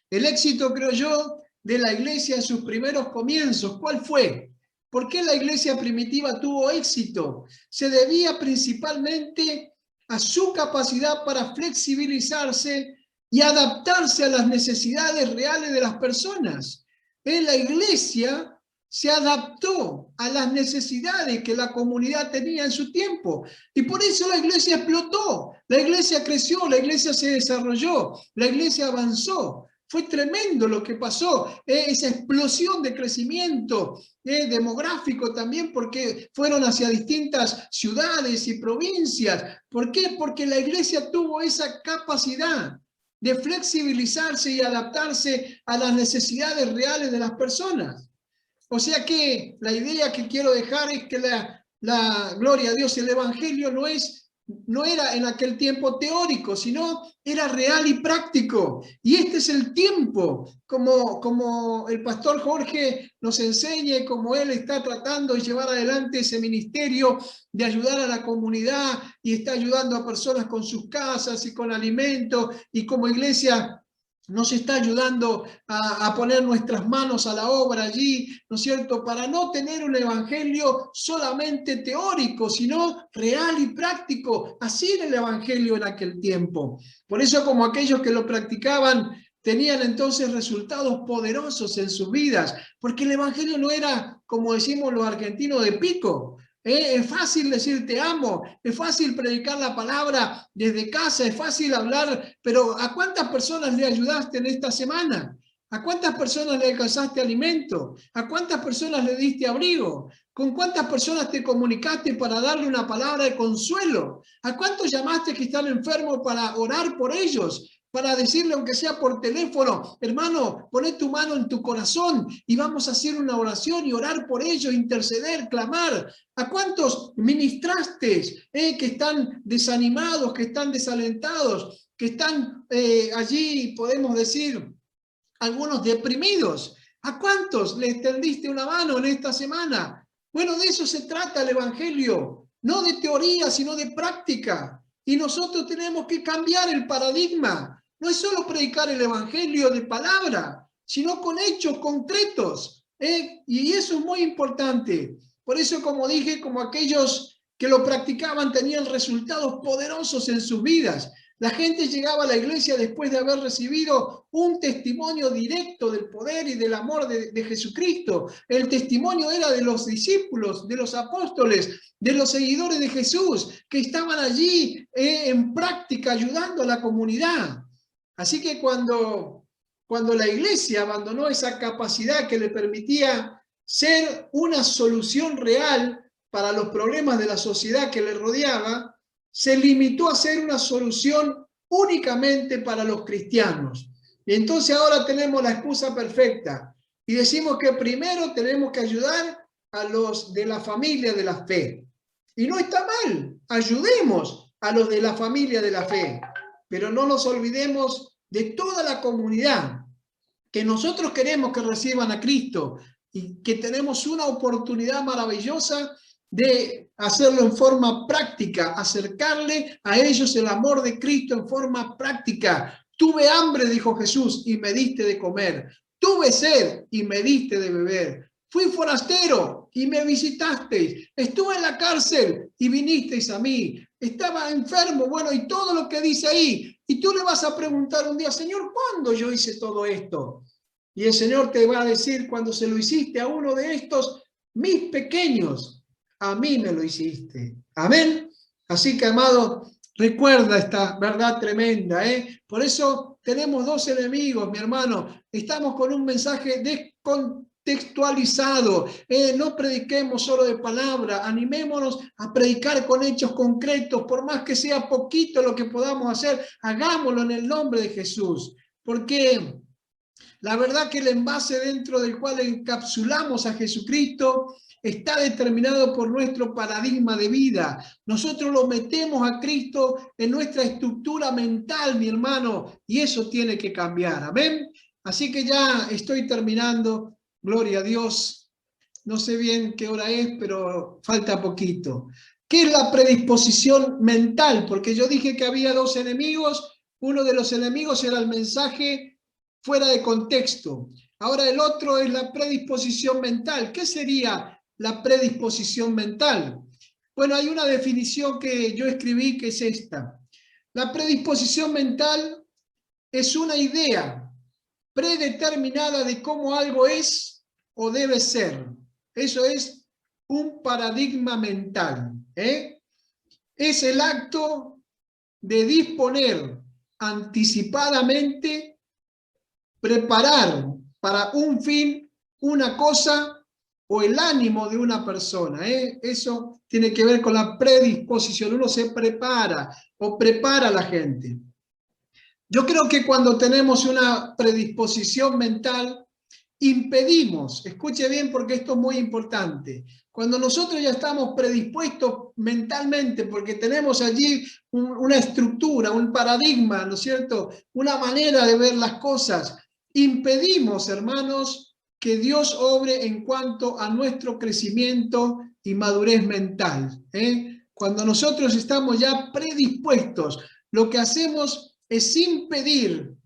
El éxito, creo yo, de la iglesia en sus primeros comienzos, ¿cuál fue? ¿Por qué la iglesia primitiva tuvo éxito? Se debía principalmente a su capacidad para flexibilizarse y adaptarse a las necesidades reales de las personas. En la iglesia se adaptó a las necesidades que la comunidad tenía en su tiempo, y por eso la iglesia explotó, la iglesia creció, la iglesia se desarrolló, la iglesia avanzó. Fue tremendo lo que pasó, esa explosión de crecimiento demográfico también, porque fueron hacia distintas ciudades y provincias. ¿Por qué? Porque la iglesia tuvo esa capacidad de flexibilizarse y adaptarse a las necesidades reales de las personas. O sea que la idea que quiero dejar es que la gloria a Dios, el Evangelio no era en aquel tiempo teórico, sino era real y práctico. Y este es el tiempo, como el pastor Jorge nos enseña, como él está tratando de llevar adelante ese ministerio de ayudar a la comunidad y está ayudando a personas con sus casas y con alimentos, y como iglesia nos está ayudando a poner nuestras manos a la obra allí, ¿no es cierto?, para no tener un evangelio solamente teórico, sino real y práctico. Así era el evangelio en aquel tiempo. Por eso, como aquellos que lo practicaban tenían entonces resultados poderosos en sus vidas, porque el evangelio no era, como decimos los argentinos, de pico. Es fácil decir te amo, es fácil predicar la palabra desde casa, es fácil hablar, pero ¿a cuántas personas le ayudaste en esta semana? ¿A cuántas personas le alcanzaste alimento? ¿A cuántas personas le diste abrigo? ¿Con cuántas personas te comunicaste para darle una palabra de consuelo? ¿A cuántos llamaste que están enfermos para orar por ellos? Para decirle, aunque sea por teléfono, hermano, poné tu mano en tu corazón y vamos a hacer una oración y orar por ellos, interceder, clamar. ¿A cuántos ministraste que están desanimados, que están desalentados, que están allí, podemos decir, algunos deprimidos? ¿A cuántos le extendiste una mano en esta semana? Bueno, de eso se trata el Evangelio, no de teoría, sino de práctica. Y nosotros tenemos que cambiar el paradigma. No es solo predicar el Evangelio de palabra, sino con hechos concretos. Y eso es muy importante. Por eso, como dije, como aquellos que lo practicaban tenían resultados poderosos en sus vidas. La gente llegaba a la iglesia después de haber recibido un testimonio directo del poder y del amor de Jesucristo. El testimonio era de los discípulos, de los apóstoles, de los seguidores de Jesús, que estaban allí en práctica ayudando a la comunidad. Así que cuando la iglesia abandonó esa capacidad que le permitía ser una solución real para los problemas de la sociedad que le rodeaba, se limitó a ser una solución únicamente para los cristianos. Y entonces ahora tenemos la excusa perfecta y decimos que primero tenemos que ayudar a los de la familia de la fe. Y no está mal, ayudemos a los de la familia de la fe, pero no nos olvidemos de toda la comunidad que nosotros queremos que reciban a Cristo y que tenemos una oportunidad maravillosa de hacerlo en forma práctica, acercarle a ellos el amor de Cristo en forma práctica. Tuve hambre, dijo Jesús, y me diste de comer. Tuve sed y me diste de beber. Fui forastero y me visitasteis. Estuve en la cárcel y vinisteis a mí. Estaba enfermo, bueno, y todo lo que dice ahí. Y tú le vas a preguntar un día, Señor, ¿cuándo yo hice todo esto? Y el Señor te va a decir, cuando se lo hiciste a uno de estos, mis pequeños, a mí me lo hiciste. Amén. Así que, amado, recuerda esta verdad tremenda. Por eso tenemos dos enemigos, mi hermano. Estamos con un mensaje descontextualizado. No prediquemos solo de palabra. Animémonos a predicar con hechos concretos. Por más que sea poquito lo que podamos hacer, hagámoslo en el nombre de Jesús. Porque la verdad que el envase dentro del cual encapsulamos a Jesucristo está determinado por nuestro paradigma de vida. Nosotros lo metemos a Cristo en nuestra estructura mental, mi hermano, y eso tiene que cambiar. Amén. Así que ya estoy terminando. Gloria a Dios. No sé bien qué hora es, pero falta poquito. ¿Qué es la predisposición mental? Porque yo dije que había dos enemigos. Uno de los enemigos era el mensaje fuera de contexto. Ahora el otro es la predisposición mental. ¿Qué sería la predisposición mental? Bueno, hay una definición que yo escribí que es esta. La predisposición mental es una idea predeterminada de cómo algo es o debe ser. Eso es un paradigma mental. Es el acto de disponer anticipadamente, preparar para un fin, una cosa o el ánimo de una persona. Eso tiene que ver con la predisposición. Uno se prepara o prepara a la gente. Yo creo que cuando tenemos una predisposición mental, impedimos, escuche bien porque esto es muy importante, cuando nosotros ya estamos predispuestos mentalmente, porque tenemos allí una estructura, un paradigma, ¿no es cierto? Una manera de ver las cosas, impedimos, hermanos, que Dios obre en cuanto a nuestro crecimiento y madurez mental. Cuando nosotros estamos ya predispuestos, lo que hacemos es impedir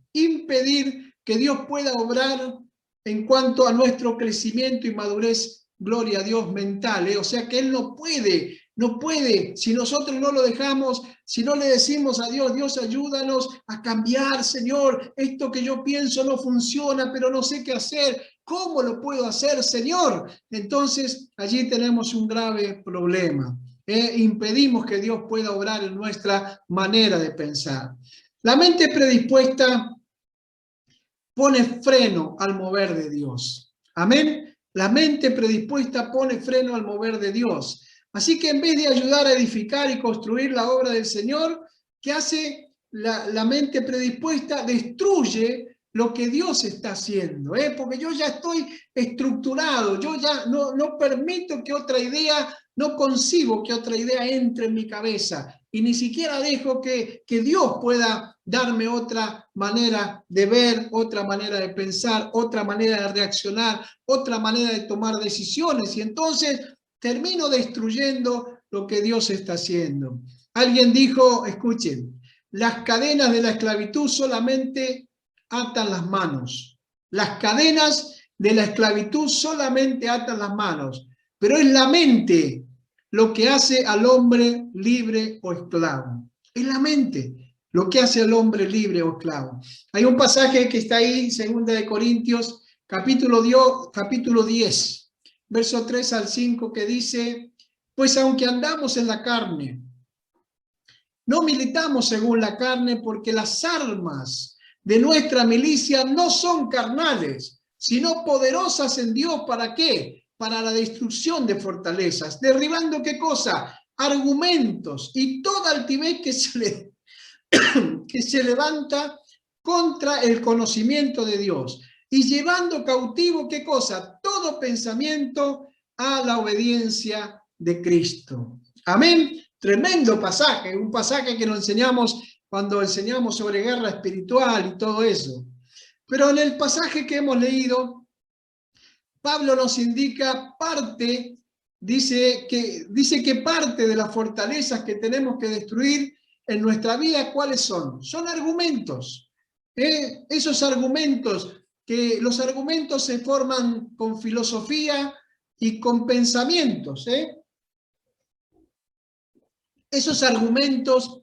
que Dios pueda obrar en cuanto a nuestro crecimiento y madurez, gloria a Dios, mental. O sea que Él no puede, si nosotros no lo dejamos, si no le decimos a Dios, Dios ayúdanos a cambiar, Señor, esto que yo pienso no funciona, pero no sé qué hacer, ¿cómo lo puedo hacer, Señor? Entonces allí tenemos un grave problema. Impedimos que Dios pueda obrar en nuestra manera de pensar. La mente predispuesta pone freno al mover de Dios. Amén. La mente predispuesta pone freno al mover de Dios. Así que en vez de ayudar a edificar y construir la obra del Señor, ¿qué hace la mente predispuesta? Destruye lo que Dios está haciendo, porque yo ya estoy estructurado, yo ya no permito que otra idea, no concibo que otra idea entre en mi cabeza y ni siquiera dejo que Dios pueda darme otra manera de ver, otra manera de pensar, otra manera de reaccionar, otra manera de tomar decisiones y entonces termino destruyendo lo que Dios está haciendo. Alguien dijo, escuchen, las cadenas de la esclavitud solamente atan las manos. Las cadenas de la esclavitud solamente atan las manos, pero es la mente lo que hace al hombre libre o esclavo. Es la mente lo que hace al hombre libre o esclavo. Hay un pasaje que está ahí, 2 Corintios, capítulo 10, verso 3 al 5, que dice, pues aunque andamos en la carne, no militamos según la carne, porque las armas de nuestra milicia no son carnales, sino poderosas en Dios. ¿Para qué? Para la destrucción de fortalezas. ¿Derribando qué cosa? Argumentos y toda altivez que se levanta contra el conocimiento de Dios. Y llevando cautivo, ¿qué cosa? Todo pensamiento a la obediencia de Cristo. Amén. Tremendo pasaje, un pasaje que nos enseñamos cuando enseñamos sobre guerra espiritual y todo eso. Pero en el pasaje que hemos leído, Pablo nos indica parte, dice que parte de las fortalezas que tenemos que destruir en nuestra vida, ¿cuáles son? Son argumentos. Esos argumentos, que los argumentos se forman con filosofía y con pensamientos. Esos argumentos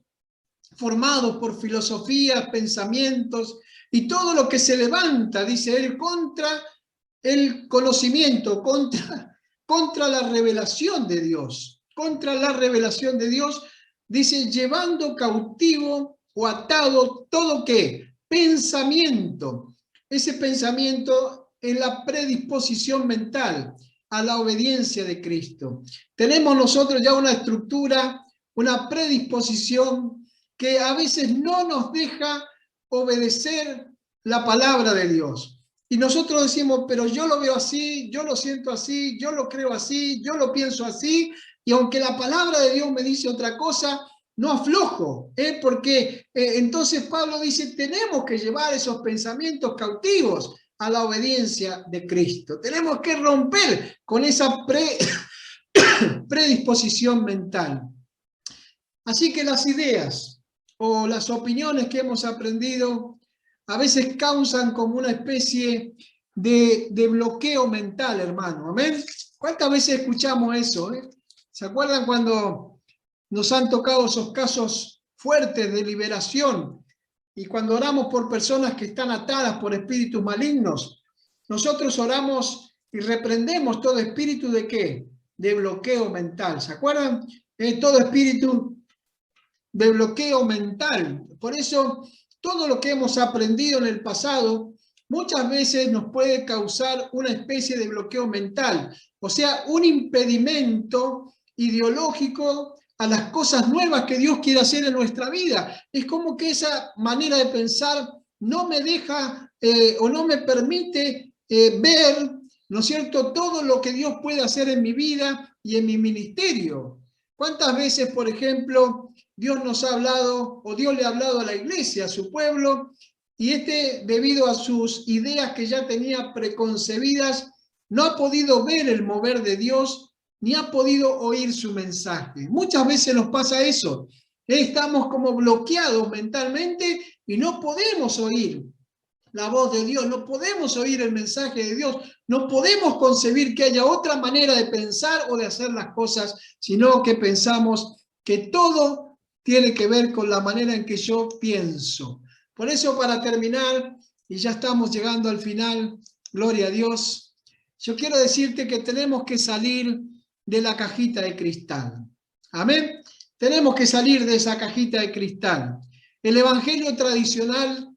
formados por filosofías, pensamientos y todo lo que se levanta, dice él, contra el conocimiento, contra la revelación de Dios. Contra la revelación de Dios, dice, llevando cautivo o atado todo ¿qué? Pensamiento. Ese pensamiento es la predisposición mental a la obediencia de Cristo. Tenemos nosotros ya una estructura, una predisposición que a veces no nos deja obedecer la palabra de Dios. Y nosotros decimos, pero yo lo veo así, yo lo siento así, yo lo creo así, yo lo pienso así, y aunque la palabra de Dios me dice otra cosa, no aflojo, porque entonces Pablo dice, tenemos que llevar esos pensamientos cautivos a la obediencia de Cristo. Tenemos que romper con esa predisposición mental. Así que las ideas o las opiniones que hemos aprendido a veces causan como una especie de bloqueo mental, hermano. ¿Amén? ¿Cuántas veces escuchamos eso? ¿Se acuerdan cuando nos han tocado esos casos fuertes de liberación? Y cuando oramos por personas que están atadas por espíritus malignos, nosotros oramos y reprendemos todo espíritu ¿de qué? De bloqueo mental. ¿Se acuerdan? Todo espíritu de bloqueo mental. Por eso, todo lo que hemos aprendido en el pasado muchas veces nos puede causar una especie de bloqueo mental, o sea, un impedimento ideológico a las cosas nuevas que Dios quiere hacer en nuestra vida. Es como que esa manera de pensar no me deja o no me permite ver, ¿no es cierto?, todo lo que Dios puede hacer en mi vida y en mi ministerio. ¿Cuántas veces, por ejemplo, Dios nos ha hablado, o Dios le ha hablado a la iglesia, a su pueblo, y debido a sus ideas que ya tenía preconcebidas, no ha podido ver el mover de Dios, ni ha podido oír su mensaje? Muchas veces nos pasa eso. Estamos como bloqueados mentalmente y no podemos oír la voz de Dios, no podemos oír el mensaje de Dios, no podemos concebir que haya otra manera de pensar o de hacer las cosas, sino que pensamos que todo tiene que ver con la manera en que yo pienso. Por eso, para terminar, y ya estamos llegando al final, gloria a Dios, yo quiero decirte que tenemos que salir de la cajita de cristal. Amén. Tenemos que salir de esa cajita de cristal. El evangelio tradicional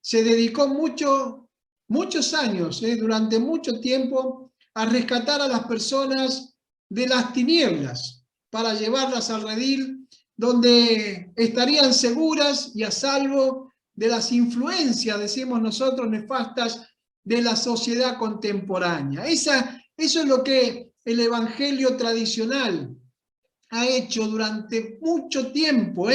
se dedicó muchos años, durante mucho tiempo, a rescatar a las personas de las tinieblas para llevarlas al redil, donde estarían seguras y a salvo de las influencias, decimos nosotros, nefastas de la sociedad contemporánea. Eso es lo que el evangelio tradicional ha hecho durante mucho tiempo.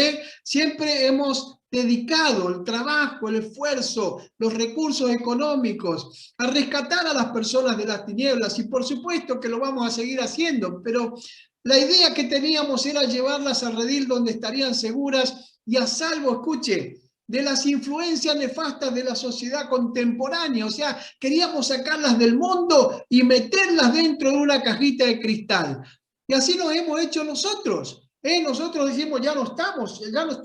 Siempre hemos dedicado el trabajo, el esfuerzo, los recursos económicos a rescatar a las personas de las tinieblas, y por supuesto que lo vamos a seguir haciendo, pero la idea que teníamos era llevarlas al redil donde estarían seguras y a salvo, escuche, de las influencias nefastas de la sociedad contemporánea. O sea, queríamos sacarlas del mundo y meterlas dentro de una cajita de cristal. Y así nos hemos hecho nosotros. Nosotros decimos, ya no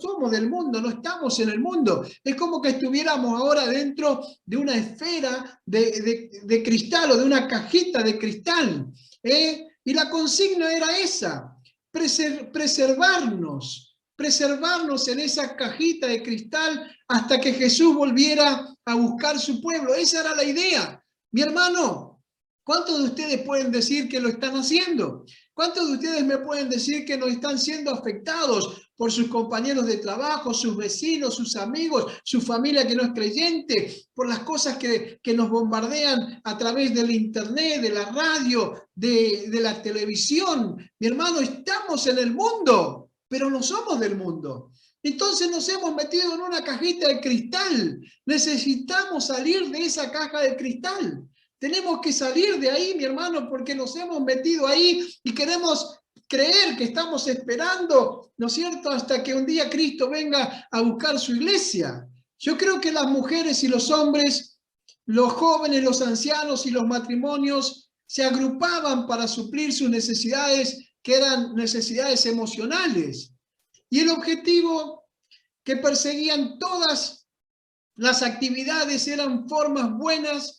somos del mundo, no estamos en el mundo. Es como que estuviéramos ahora dentro de una esfera de cristal o de una cajita de cristal. Y la consigna era esa, preservarnos en esa cajita de cristal hasta que Jesús volviera a buscar su pueblo. Esa era la idea. Mi hermano, ¿cuántos de ustedes pueden decir que lo están haciendo? ¿Cuántos de ustedes me pueden decir que no están siendo afectados por sus compañeros de trabajo, sus vecinos, sus amigos, su familia que no es creyente, por las cosas que nos bombardean a través del internet, de la radio, de la televisión? Mi hermano, estamos en el mundo, pero no somos del mundo. Entonces nos hemos metido en una cajita de cristal. Necesitamos salir de esa caja de cristal. Tenemos que salir de ahí, mi hermano, porque nos hemos metido ahí y queremos creer que estamos esperando, ¿no es cierto?, hasta que un día Cristo venga a buscar su iglesia. Yo creo que las mujeres y los hombres, los jóvenes, los ancianos y los matrimonios se agrupaban para suplir sus necesidades, que eran necesidades emocionales. Y el objetivo que perseguían todas las actividades eran formar buenas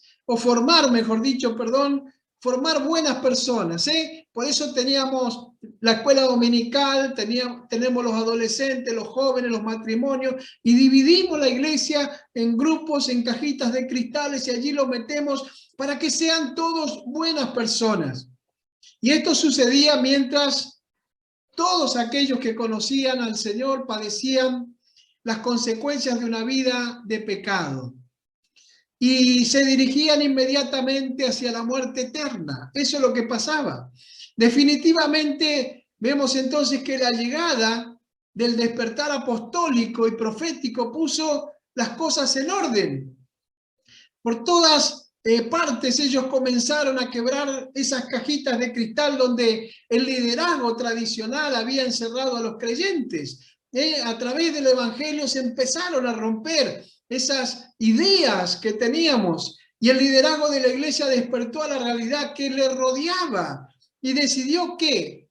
personas. Por eso teníamos la escuela dominical, tenemos los adolescentes, los jóvenes, los matrimonios, y dividimos la iglesia en grupos, en cajitas de cristales, y allí los metemos para que sean todos buenas personas. Y esto sucedía mientras todos aquellos que conocían al Señor padecían las consecuencias de una vida de pecado y se dirigían inmediatamente hacia la muerte eterna. Eso es lo que pasaba. Definitivamente vemos entonces que la llegada del despertar apostólico y profético puso las cosas en orden. Por todas partes ellos comenzaron a quebrar esas cajitas de cristal donde el liderazgo tradicional había encerrado a los creyentes. A través del evangelio se empezaron a romper esas ideas que teníamos, y el liderazgo de la iglesia despertó a la realidad que le rodeaba y decidió que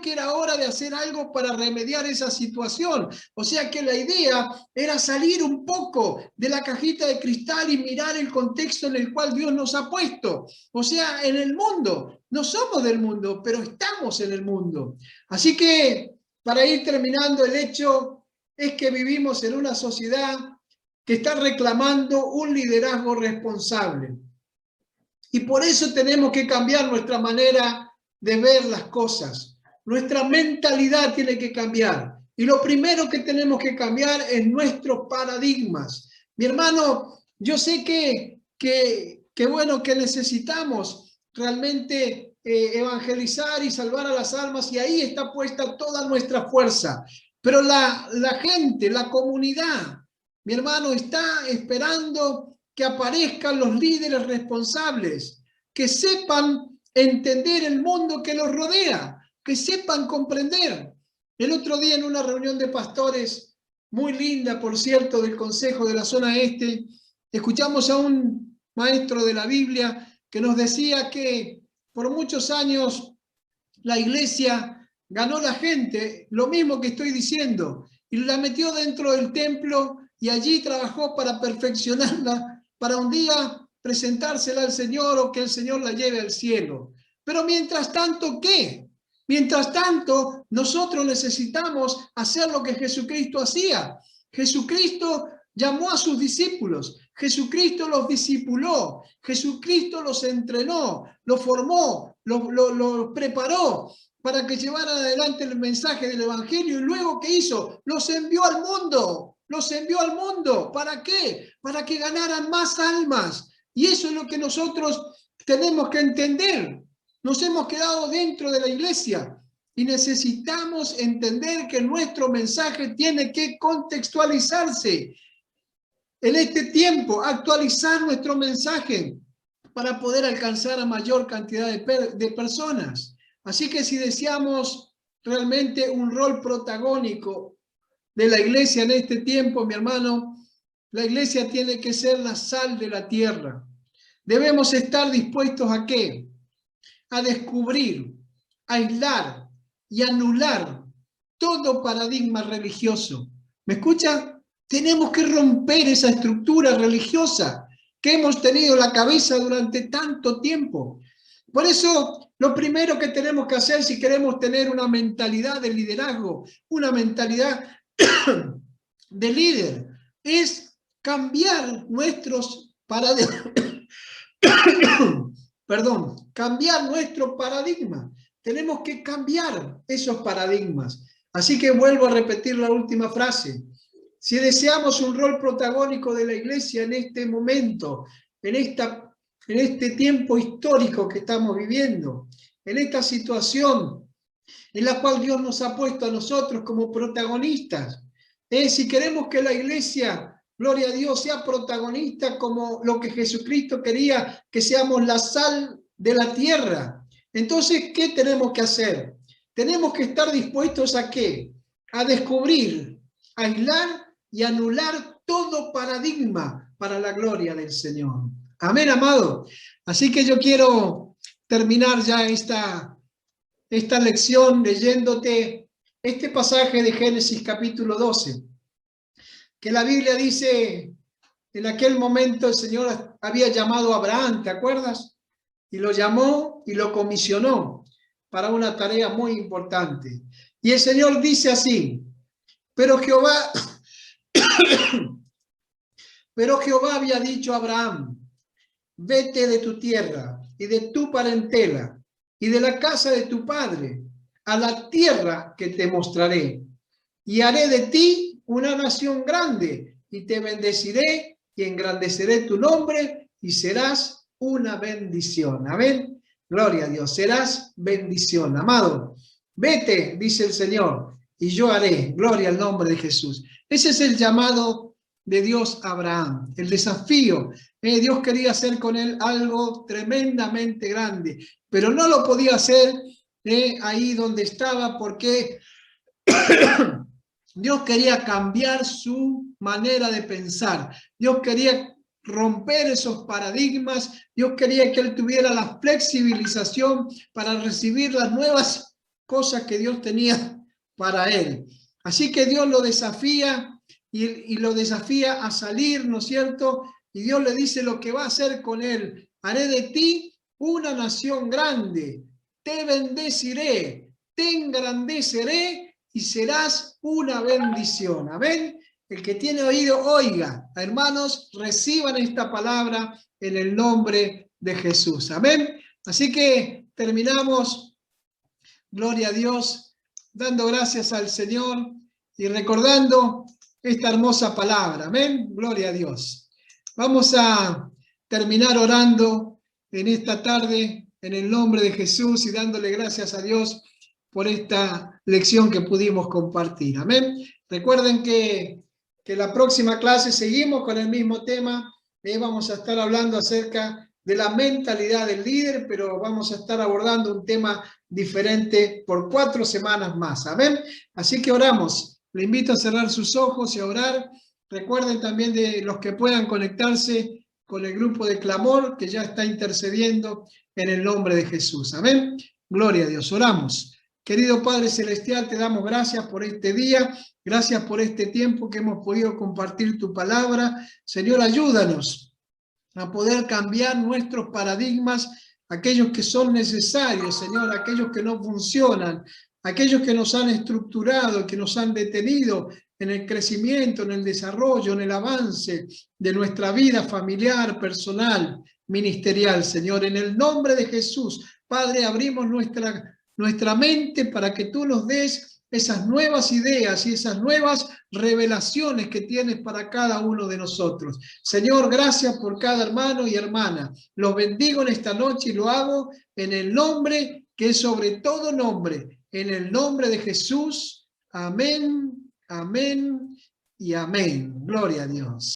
era hora de hacer algo para remediar esa situación. O sea que la idea era salir un poco de la cajita de cristal y mirar el contexto en el cual Dios nos ha puesto. O sea, en el mundo. No somos del mundo, pero estamos en el mundo. Así que, para ir terminando, el hecho es que vivimos en una sociedad que está reclamando un liderazgo responsable. Y por eso tenemos que cambiar nuestra manera de ver las cosas. Nuestra mentalidad tiene que cambiar. Y lo primero que tenemos que cambiar es nuestros paradigmas. Mi hermano, yo sé que qué bueno que necesitamos realmente evangelizar y salvar a las almas, y ahí está puesta toda nuestra fuerza. Pero la gente, la comunidad, mi hermano, está esperando que aparezcan los líderes responsables, que sepan entender el mundo que los rodea, que sepan comprender. El otro día en una reunión de pastores, muy linda, por cierto, del Consejo de la Zona Este, escuchamos a un maestro de la Biblia que nos decía que por muchos años la iglesia ganó la gente, lo mismo que estoy diciendo, y la metió dentro del templo y allí trabajó para perfeccionarla, para un día presentársela al Señor o que el Señor la lleve al cielo. Pero mientras tanto, ¿qué? Mientras tanto, nosotros necesitamos hacer lo que Jesucristo hacía. Jesucristo llamó a sus discípulos, Jesucristo los discipuló, Jesucristo los entrenó, los formó, los preparó para que llevaran adelante el mensaje del Evangelio. Y luego, ¿qué hizo? Los envió al mundo, los envió al mundo. ¿Para qué? Para que ganaran más almas. Y eso es lo que nosotros tenemos que entender. Nos hemos quedado dentro de la iglesia y necesitamos entender que nuestro mensaje tiene que contextualizarse. En este tiempo, actualizar nuestro mensaje para poder alcanzar a mayor cantidad de personas. Así que si deseamos realmente un rol protagónico de la iglesia en este tiempo, mi hermano, la iglesia tiene que ser la sal de la tierra. Debemos estar dispuestos ¿a qué? A descubrir, aislar y anular todo paradigma religioso. ¿Me escucha? Tenemos que romper esa estructura religiosa que hemos tenido en la cabeza durante tanto tiempo. Por eso, lo primero que tenemos que hacer si queremos tener una mentalidad de liderazgo, una mentalidad de líder, es cambiar nuestros paradigmas. Perdón, cambiar nuestro paradigma. Tenemos que cambiar esos paradigmas. Así que vuelvo a repetir la última frase. Si deseamos un rol protagónico de la iglesia en este momento, en este tiempo histórico que estamos viviendo, en esta situación en la cual Dios nos ha puesto a nosotros como protagonistas, si queremos que la iglesia, gloria a Dios, sea protagonista como lo que Jesucristo quería, que seamos la sal de la tierra, entonces, ¿qué tenemos que hacer? Tenemos que estar dispuestos ¿a qué? A descubrir, a aislar y anular todo paradigma para la gloria del Señor. Amén, amado. Así que yo quiero terminar ya esta lección leyéndote este pasaje de Génesis capítulo 12, que la Biblia dice, en aquel momento el Señor había llamado a Abraham, ¿te acuerdas? Y lo llamó y lo comisionó para una tarea muy importante. Y el Señor dice así, pero Jehová había dicho a Abraham, vete de tu tierra y de tu parentela y de la casa de tu padre a la tierra que te mostraré, y haré de ti una nación grande, y te bendeciré y engrandeceré tu nombre, y serás una bendición. Amén. Gloria a Dios. Serás bendición. Amado, vete, dice el Señor, y yo haré. Gloria al nombre de Jesús. Ese es el llamado de Dios a Abraham, el desafío. Dios quería hacer con él algo tremendamente grande, pero no lo podía hacer ahí donde estaba, porque Dios quería cambiar su manera de pensar. Dios quería romper esos paradigmas. Dios quería que él tuviera la flexibilización para recibir las nuevas cosas que Dios tenía para él. Así que Dios lo desafía y lo desafía a salir, ¿no es cierto? Y Dios le dice lo que va a hacer con él. Haré de ti una nación grande, te bendeciré, te engrandeceré y serás una bendición. Amén. El que tiene oído, oiga. Hermanos, reciban esta palabra en el nombre de Jesús. Amén. Así que terminamos, gloria a Dios, dando gracias al Señor y recordando esta hermosa palabra. Amén. Gloria a Dios. Vamos a terminar orando en esta tarde en el nombre de Jesús y dándole gracias a Dios por esta lección que pudimos compartir. Amén. Recuerden que la próxima clase seguimos con el mismo tema. Vamos a estar hablando acerca de la mentalidad del líder, pero vamos a estar abordando un tema diferente por 4 semanas más. Amén. Así que oramos. Le invito a cerrar sus ojos y a orar. Recuerden también de los que puedan conectarse con el grupo de clamor que ya está intercediendo en el nombre de Jesús. Amén. Gloria a Dios. Oramos. Querido Padre Celestial, te damos gracias por este día, gracias por este tiempo que hemos podido compartir tu palabra. Señor, ayúdanos a poder cambiar nuestros paradigmas, aquellos que son necesarios, Señor, aquellos que no funcionan, aquellos que nos han estructurado, que nos han detenido en el crecimiento, en el desarrollo, en el avance de nuestra vida familiar, personal, ministerial, Señor. En el nombre de Jesús, Padre, abrimos nuestra mente para que tú nos des esas nuevas ideas y esas nuevas revelaciones que tienes para cada uno de nosotros. Señor, gracias por cada hermano y hermana. Los bendigo en esta noche y lo hago en el nombre que es sobre todo nombre, en el nombre de Jesús. Amén, amén y amén. Gloria a Dios.